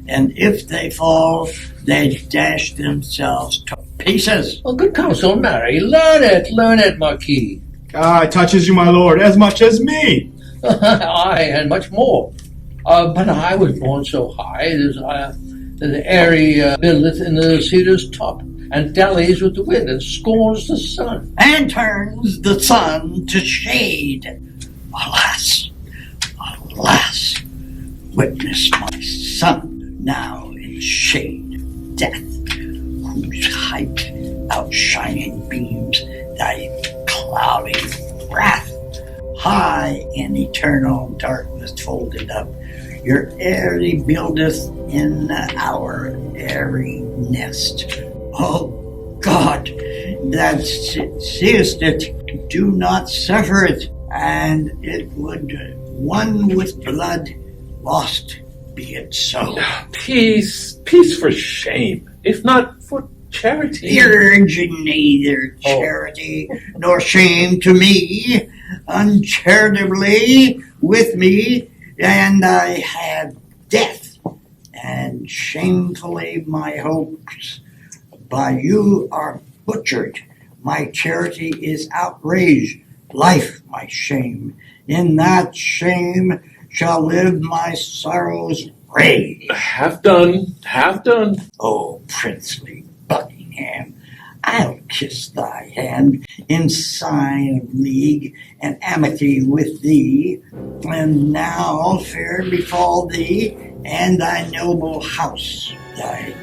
and if they fall, they dash themselves to pieces. Well, good counsel, Mary. Learn it, Marquis. It touches you, my lord, as much as me. Aye, and much more. But I was born so high, the airy buildeth in the cedar's top, and dallies with the wind, and scorns the sun. And turns the sun to shade. Alas, alas, witness my son now in shade, death, whose height outshining beams thy cloudy wrath, high in eternal darkness folded up. Your airy buildeth in our airy nest. Oh God, that seest it, do not suffer it, and it would one with blood lost be it so. Peace for shame, if not for charity. Urging neither charity nor shame to me, uncharitably with me, and I had death, and shamefully my hopes by you are butchered. My charity is outraged, life my shame. In that shame shall live my sorrow's rage. Have done. O princely Buckingham, I'll kiss thy hand in sign of league and amity with thee, and now fair befall thee and thy noble house. Thy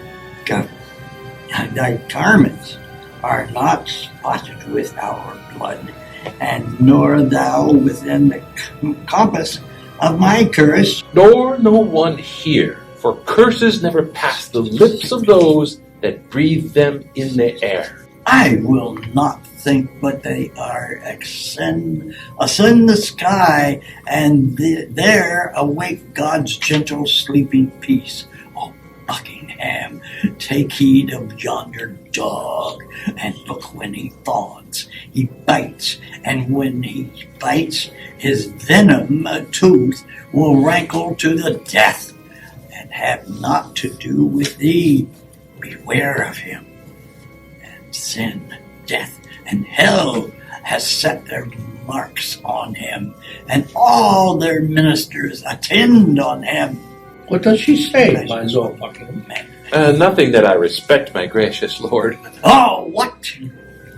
garments are not spotted with our blood, and nor thou within the compass of my curse. Nor no one here, for curses never pass the lips of those that breathe them in the air. I will not think but they are ascend the sky, and there awake God's gentle sleeping peace. Oh, Buckingham, take heed of yonder dog, and look when he fawns. He bites, and when he bites, his venom tooth will rankle to the death, and have naught to do with thee. Beware of him. And sin, death, and hell has set their marks on him, and all their ministers attend on him. What does she say, my lord Buckingham? Nothing that I respect, my gracious lord. Oh, what?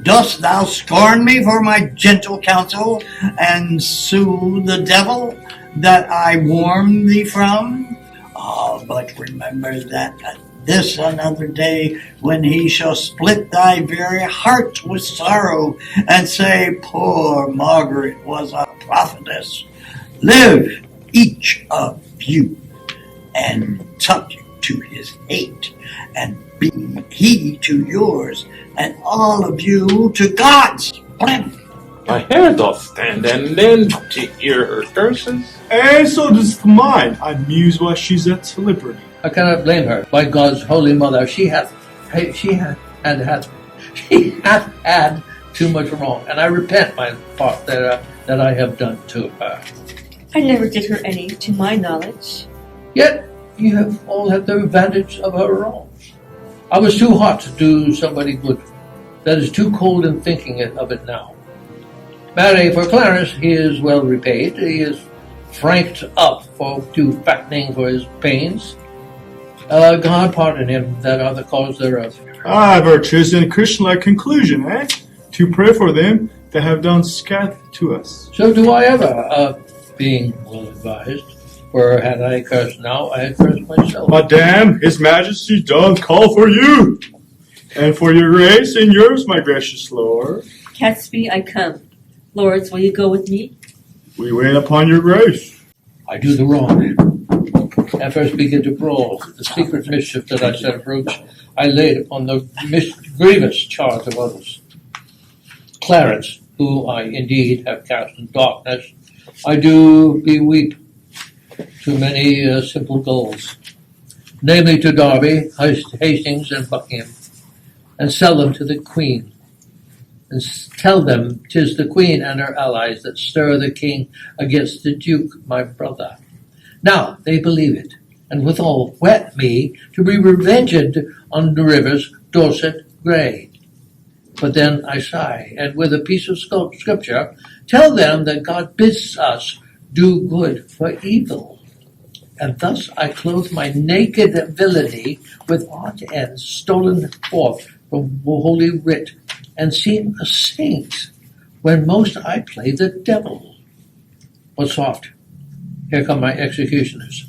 Dost thou scorn me for my gentle counsel, and sue the devil that I warn thee from? But remember that this another day, when he shall split thy very heart with sorrow, and say, poor Margaret was a prophetess. Live, each of you, and subject to his hate, and be he to yours, and all of you to God's. My hair doth stand, and then to hear her curses. And so does mine. I muse while she's at liberty. I cannot blame her. By God's holy mother, she hath had too much wrong, and I repent my part that I have done to her. I never did her any, to my knowledge. Yet you have all had the advantage of her wrong. I was too hot to do somebody good. That is too cold in thinking of it now. Marry, for Clarence, he is well repaid. He is franked up to fattening for his pains. God pardon him that are the cause thereof. Virtues and Christian-like conclusion, eh? To pray for them that have done scathe to us. So do I ever, being well advised. For had I cursed now, I had cursed myself. Madame, His Majesty doth call for you. And for your grace and yours, my gracious lord, Catesby, I come. Lords, will you go with me? we wait upon your grace. I do the wrong. And first begin to brawl. The secret mischief that I set approach, I laid upon the grievous charge of others. Clarence, who I indeed have cast in darkness, I do beweep to many simple goals, namely to Derby, Hastings, and Buckingham, and sell them to the Queen, and tell them 'tis the Queen and her allies that stir the King against the Duke, my brother. Now they believe it, and withal wet me to be revenged on the rivers Dorset, Grey. But then I sigh, and with a piece of scripture, tell them that God bids us do good for evil. And thus I clothe my naked villainy with odd ends stolen forth from Holy Writ, and seem a saint, when most I play the devil. But soft, here come my executioners.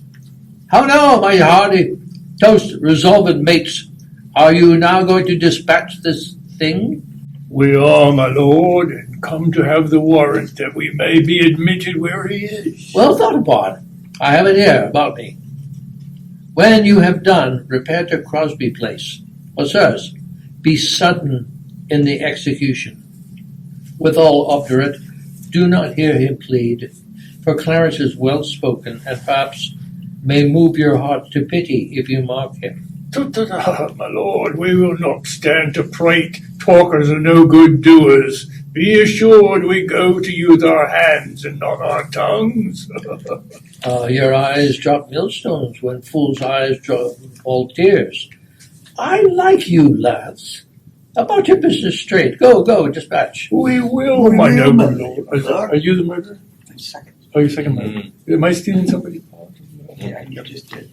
How now, my hardy toast resolved mates? Are you now going to dispatch this thing? We are, my lord, and come to have the warrant that we may be admitted where he is. Well thought upon. I have it here about me. When you have done, repair to Crosby Place. Or, sirs, be sudden in the execution. Withal obdurate, do not hear him plead, for Clarence is well spoken, and perhaps may move your heart to pity if you mark him. My lord, we will not stand to prate. Talkers are no good doers. Be assured we go to use our hands and not our tongues. Your eyes drop millstones when fools' eyes drop all tears. I like you, lads. About your business straight. Go, dispatch. We will, my noble lord. Are you the murderer? Second. Oh, you're second murderer. Am I stealing somebody's part? Yeah, you just did.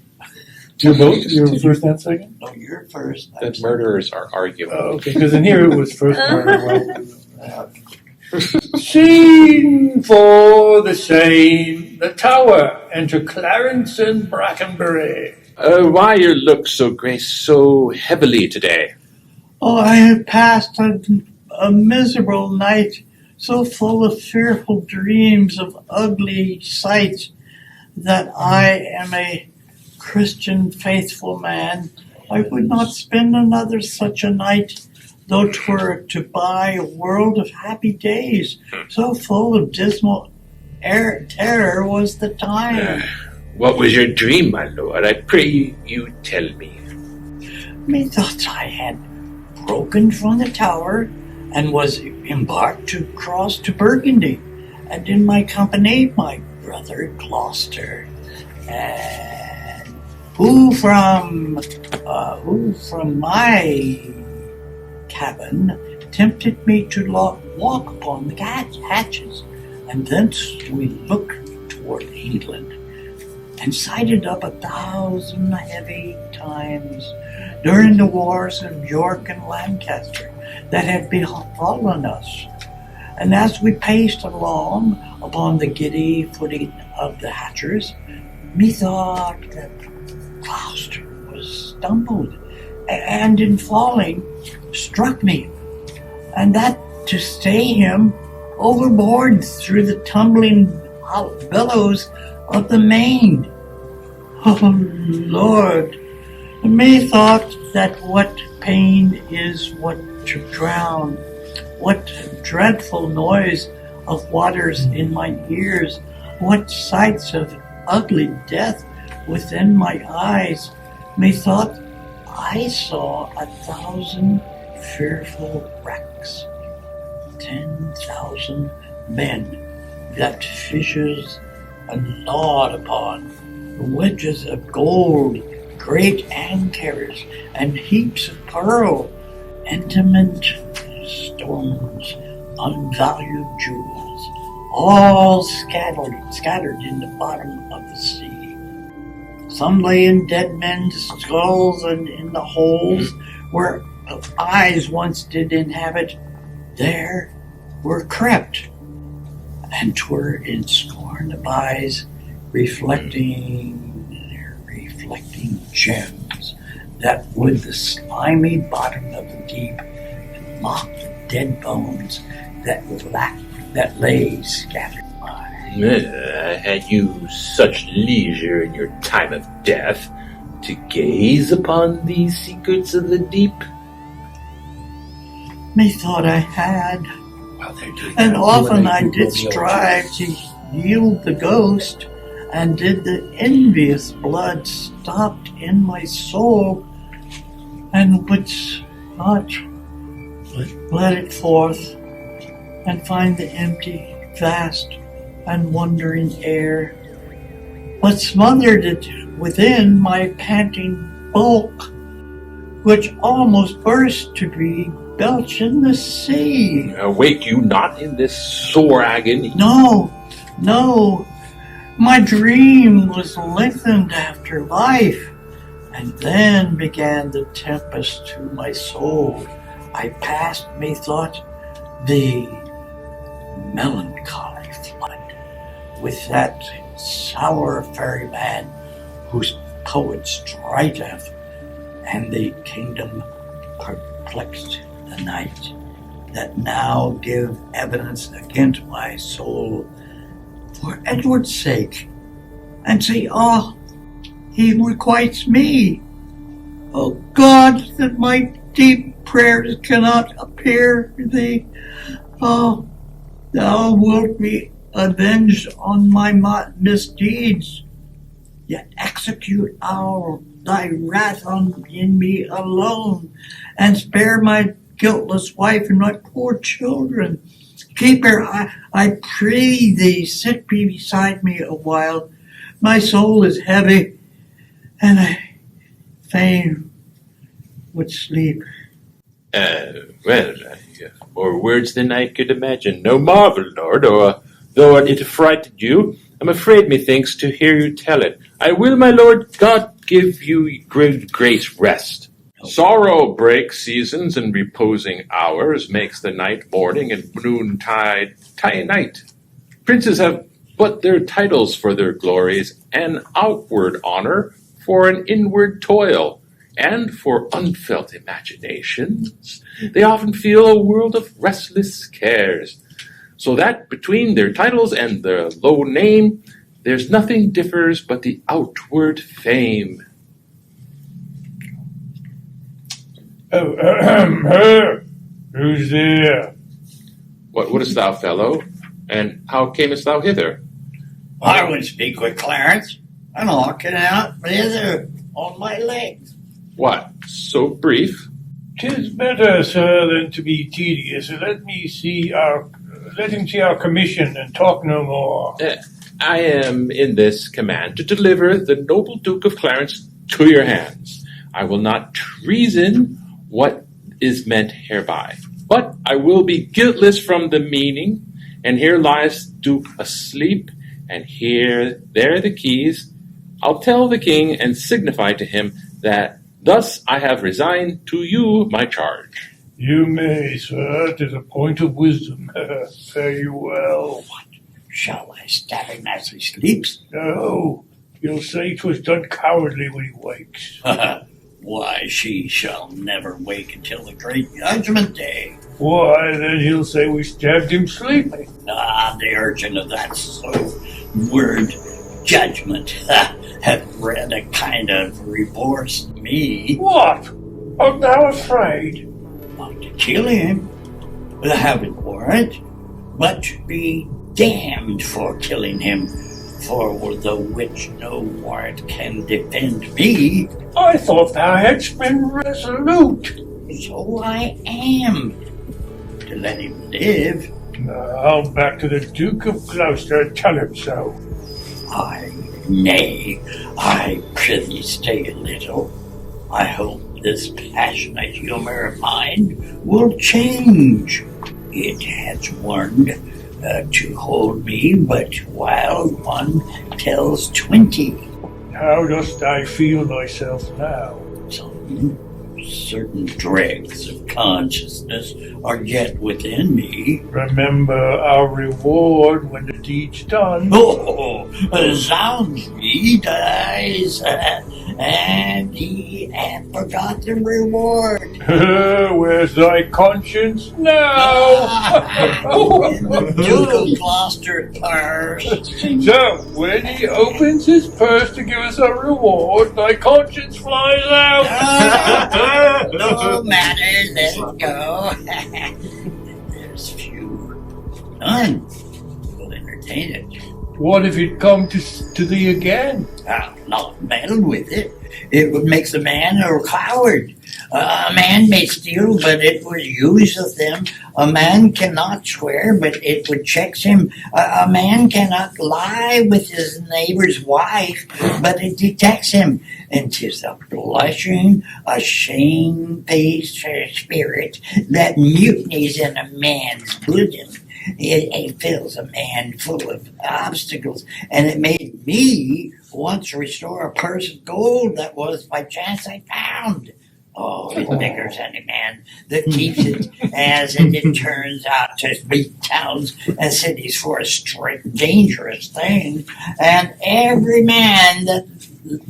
You're both? You're first and second? No, you're first. The murderers are arguing. Oh, okay, because in here it was first murder. Scene for the same. The Tower. Enter Clarence and Brackenbury. Why you look so grace so heavily today? Oh, I have passed a miserable night, so full of fearful dreams of ugly sights, that I am a Christian faithful man. I would not spend another such a night, though 'twere to buy a world of happy days. So full of dismal terror was the time. What was your dream, my lord? I pray you tell me. Methought I had broken from the Tower, and was embarked to cross to Burgundy, and in my company my brother Gloucester, and who from my cabin tempted me to walk upon the hatches, and thence we looked toward England, and sighted up 1,000 heavy times during the wars of York and Lancaster that had befallen us. And as we paced along upon the giddy footing of the hatchers, methought that Gloucester was stumbled, and in falling struck me, and that to stay him overboard through the tumbling billows of the main. Oh Lord, methought that what pain is what to drown, what dreadful noise of waters in mine ears, what sights of ugly death within my eyes. Methought I saw 1,000 fearful wrecks, 10,000 men that fishers gnawed upon, wedges of gold, great anchors, and heaps of pearl, intimate stones, unvalued jewels, all scattered in the bottom of the sea. Some lay in dead men's skulls, and in the holes where eyes once did inhabit, there were crept, and 'twere in scorn of eyes reflecting gems that would the slimy bottom of the deep and mock the dead bones that lay scattered by. Had you such leisure in your time of death to gaze upon these secrets of the deep? Methought I had, Well, they're doing and that often when I do did Romeo strive to yield the ghost, and did the envious blood stopped in my soul, and would not let it forth, and find the empty, vast, and wandering air, but smothered it within my panting bulk, which almost burst to be belch in the sea. Awake you not in this sore agony? No, my dream was lengthened after life, and then began the tempest to my soul. I passed, methought, the melancholy flood, with that sour ferryman whose poet striteth, and the kingdom perplexed the night, that now give evidence against my soul for Edward's sake, and say, he requites me. O God, that my deep prayers cannot appear thee. Thou wilt be avenged on my misdeeds, yet execute thy wrath in me alone, and spare my guiltless wife and my poor children. Keep her, I pray thee, sit beside me a while. My soul is heavy, and I fain would sleep. You have more words than I could imagine. No marvel, Lord, though it affrighted you. I'm afraid, methinks, to hear you tell it. I will, my Lord God, give you great grace rest. Sorrow breaks seasons and reposing hours, makes the night morning and noontide night. Princes have but their titles for their glories, and outward honor for an inward toil, and for unfelt imaginations. They often feel a world of restless cares, so that between their titles and their low name, there's nothing differs but the outward fame. Who's there? What wouldst thou, fellow? And how camest thou hither? I would speak with Clarence, and walking out hither on my legs. What, so brief? 'Tis better, sir, than to be tedious. Let him see our commission and talk no more. I am in this command to deliver the noble Duke of Clarence to your hands. I will not treason what is meant hereby, but I will be guiltless from the meaning, and here lies Duke asleep, and there the keys. I'll tell the king and signify to him that thus I have resigned to you my charge. You may, sir. 'Tis a point of wisdom. Fare you well. What? Shall I stab him as he sleeps? No, you'll say 'twas done cowardly when he wakes. Why, she shall never wake until the great judgment day. Why, then he'll say we stabbed him sleeping. The urchin of that word judgment hath bred a kind of remorse in me. What? Art thou afraid? Not to kill him, having warrant, but to be damned for killing him, for the which no warrant can defend me. I thought thou hadst been resolute. So I am, to let him live. Now back to the Duke of Gloucester and tell him so. Nay, I prithee stay a little. I hope this passionate humor of mine will change. It has warned to hold me, but while one tells 20. How dost I feel myself now? certain dregs of consciousness are yet within me. Remember our reward when the deed's done. Oh, zounds he dies, and he hath forgot the reward. Where's thy conscience now? In the Duke of Gloucester's purse. So, when he opens his purse to give us a reward, thy conscience flies out. No matter, let it go. There's few. None will entertain it. What if it come to thee again? I'll not meddle with it. It would make the man a coward. A man may steal, but it would use of them. A man cannot swear, but it would check him. A man cannot lie with his neighbor's wife, but it detects him. And 'tis a blushing, a shamefaced spirit that mutinies in a man's bosom. It fills a man full of obstacles, and it made me once restore a purse of gold that was by chance I found. Oh, it niggers any man that keeps it, as it turns out to be towns and cities for a strict, dangerous thing. And every man that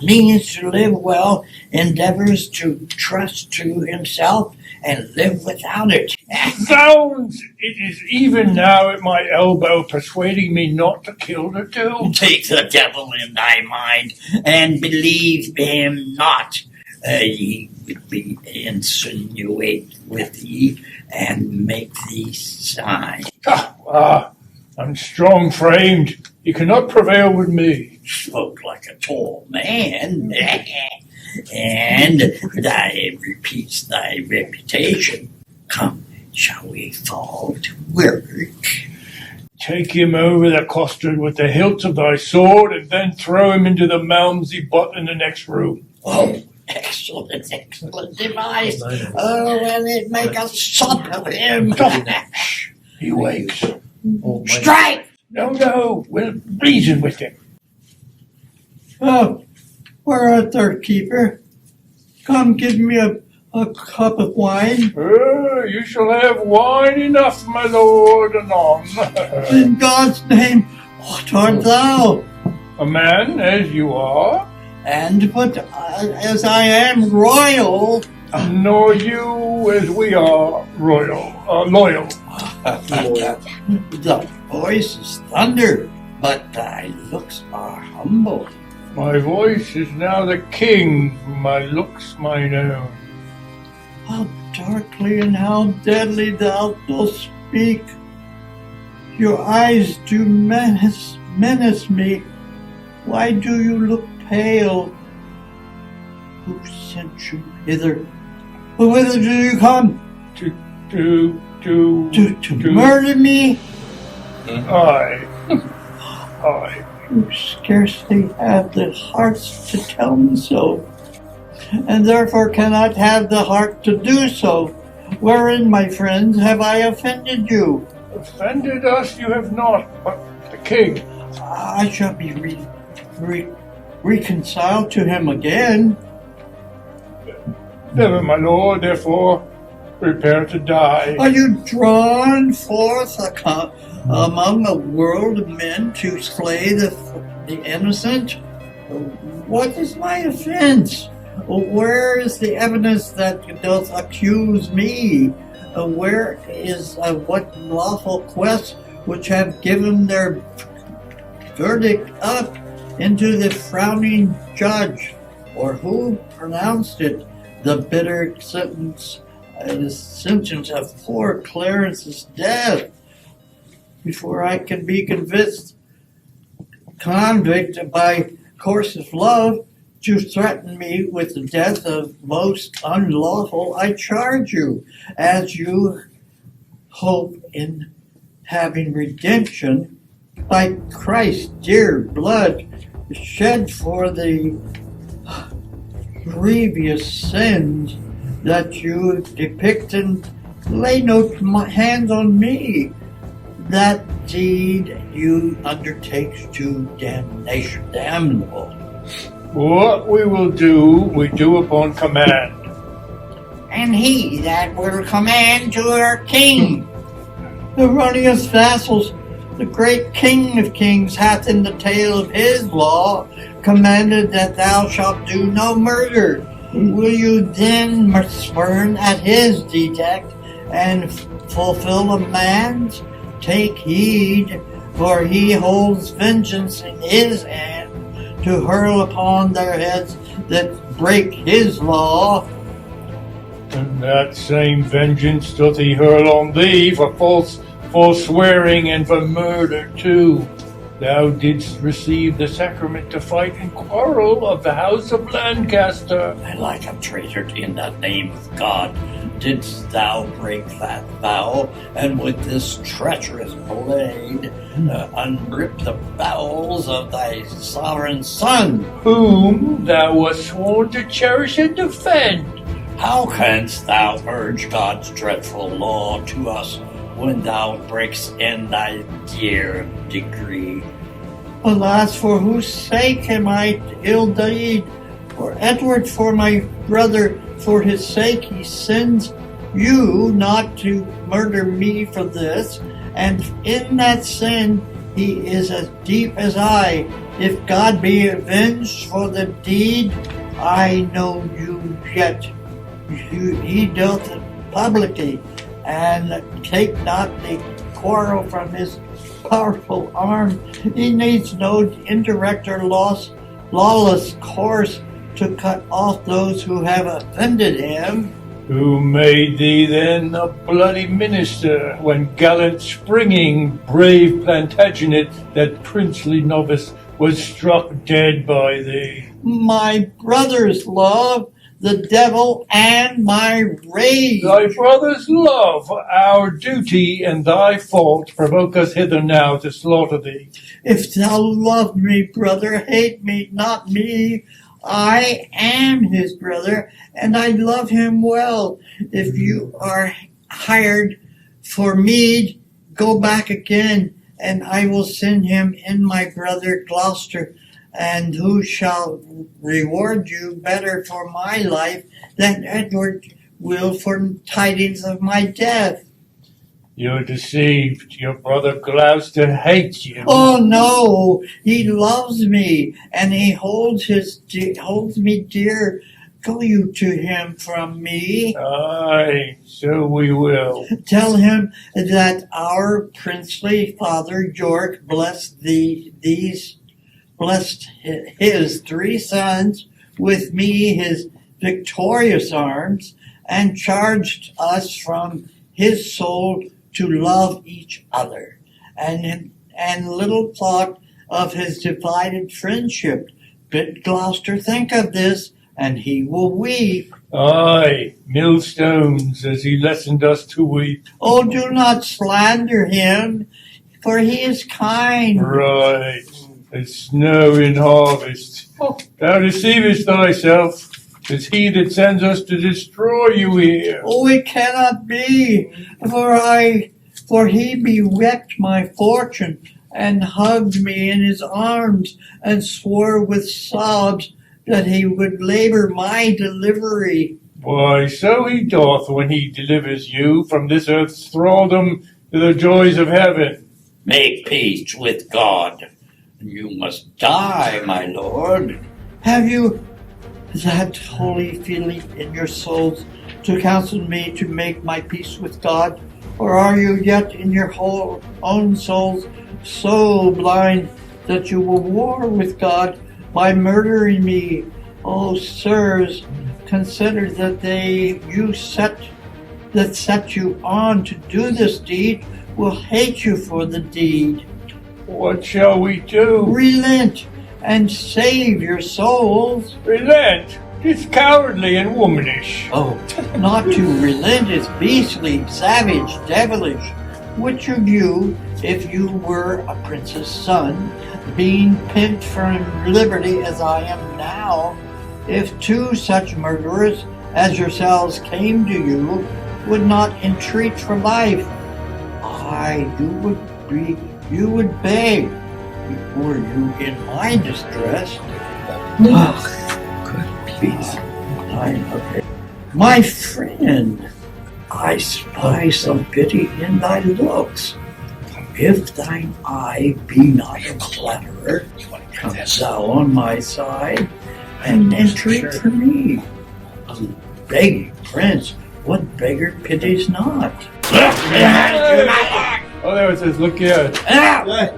means to live well endeavors to trust to himself and live without it. Zounds! It is even now at my elbow, persuading me not to kill the two. Take the devil in thy mind and believe him not. He would be insinuate with thee and make thee sigh. I'm strong framed. You cannot prevail with me. Spoke like a tall man, and thy repeats thy reputation. Come, shall we fall to work? Take him over the costard with the hilt of thy sword, and then throw him into the malmsey butt in the next room. Oh, excellent device. Oh, and it make a sup of him. Shh, he wakes. Strike! No, we'll reason with him. Oh, where art thou, keeper? Come, give me a cup of wine. You shall have wine enough, my lord, anon. In God's name, what art thou? A man, as you are. And but as I am royal. Nor you, as we are, loyal. Thy voice is thunder, but thy looks are humble. My voice is now the king, my looks mine own. How darkly and how deadly thou dost speak. Your eyes do menace me. Why do you look pale? Who sent you hither? Whither do you come? To murder me? Aye. You scarcely have the hearts to tell me so, and therefore cannot have the heart to do so. Wherein, my friends, have I offended you? Offended us you have not, but the king. I shall be reconciled to him again. Never, my lord, therefore prepare to die. Are you drawn forth among a world of men to slay the innocent? What is my offense? Where is the evidence that doth accuse me? Where is what lawful quest which have given their verdict up into the frowning judge? Or who pronounced it? The bitter sentence, the sentence of poor Clarence's death, before I can be convinced convict by course of love to threaten me with the death of most unlawful, I charge you, as you hope in having redemption by Christ's dear blood shed for the grievous sins that you depict, and lay no hands on me. That deed you undertake to damnation, damnable. What we will do, we do upon command. and he that will command to our king. The runningest vassals, the great King of Kings, hath in the tale of his law commanded that thou shalt do no murder. Will you then spurn at his edict and fulfill a man's? Take heed, for he holds vengeance in his hand to hurl upon their heads that break his law. And that same vengeance doth he hurl on thee for false swearing and for murder too. Thou didst receive the sacrament to fight and quarrel of the house of Lancaster. And like a traitor in the name of God, didst thou break that vow, and with this treacherous blade unrip the bowels of thy sovereign son, whom thou wast sworn to cherish and defend. How canst thou urge God's dreadful law to us when thou breakst in thy dear decree? Alas, for whose sake am I ill deed? For Edward, for my brother, for his sake he sends you not to murder me for this, and in that sin he is as deep as I. If God be avenged for the deed, I know you yet. He doth it publicly, and take not the quarrel from his powerful arm. He needs no indirect or lawless course to cut off those who have offended him. Who made thee then a bloody minister, when gallant springing brave Plantagenet, that princely novice, was struck dead by thee? My brother's love, the devil, and my rage. Thy brother's love, our duty, and thy fault provoke us hither now to slaughter thee. If thou love me, brother, hate me, not me. I am his brother, and I love him well. If you are hired for meed, go back again, and I will send him in my brother Gloucester, and who shall reward you better for my life than Edward will for tidings of my death. You're deceived. Your brother Gloucester hates you. Oh no, he loves me, and he holds me dear. Go you to him from me. Aye, so we will. Tell him that our princely father York blessed his 3 sons, with me his victorious arms, and charged us from his soul to love each other, and little thought of his divided friendship. Bid Gloucester think of this, and he will weep. Aye, millstones, as he lessoned us to weep. Oh, do not slander him, for he is kind. Right, as snow in harvest. Thou deceivest thyself. 'Tis he that sends us to destroy you here. Oh, it cannot be, for he bewept my fortune, and hugged me in his arms, and swore with sobs that he would labor my delivery. Why, so he doth when he delivers you from this earth's thraldom to the joys of heaven. Make peace with God. You must die, my lord. Have you that holy feeling in your souls to counsel me to make my peace with God? Or are you yet in your own souls so blind that you will war with God by murdering me? Oh, sirs, consider that that set you on to do this deed will hate you for the deed. What shall we do? Relent and save your souls. Relent? 'Tis cowardly and womanish. Oh, not to relent is beastly, savage, devilish. Which of you, if you were a prince's son, being pent from liberty as I am now, if 2 such murderers as yourselves came to you, would not entreat for life? Aye, you would beg, were you in my distress. Oh, good, please. Okay. My friend, I spy some pity in thy looks. If thine eye be not flatterer, come thou on my side, and entreat for me. Begging prince, what beggar pities not? Oh, there it says, look here. Ah! My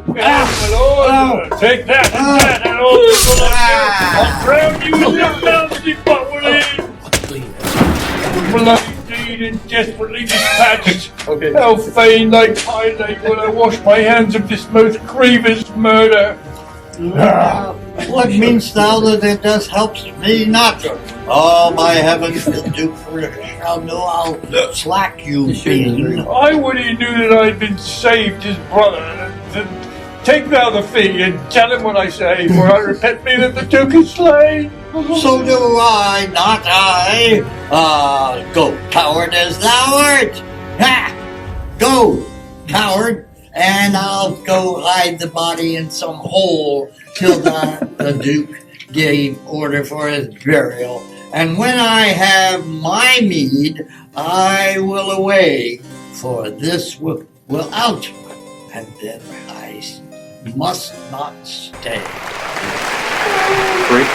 lord, take that and that, and all I'll drown you in your mousy bubbly. Bloody deed and desperately dispatched. Okay. How fain thy pilate will I wash my hands of this most grievous murder. What meanst thou that it does helps me not? Oh, my heavens, the Duke shall know I'll slack you, being. I would he knew that I'd been saved his brother. And take thou the fee and tell him what I say, for I repent me that the Duke is slain. So do I, not I. Go, coward as thou art. Ha! Go, coward, and I'll go hide the body in some hole till the Duke gave order for his burial. And when I have my meed, I will away, for this will out, and then I must not stay. Great.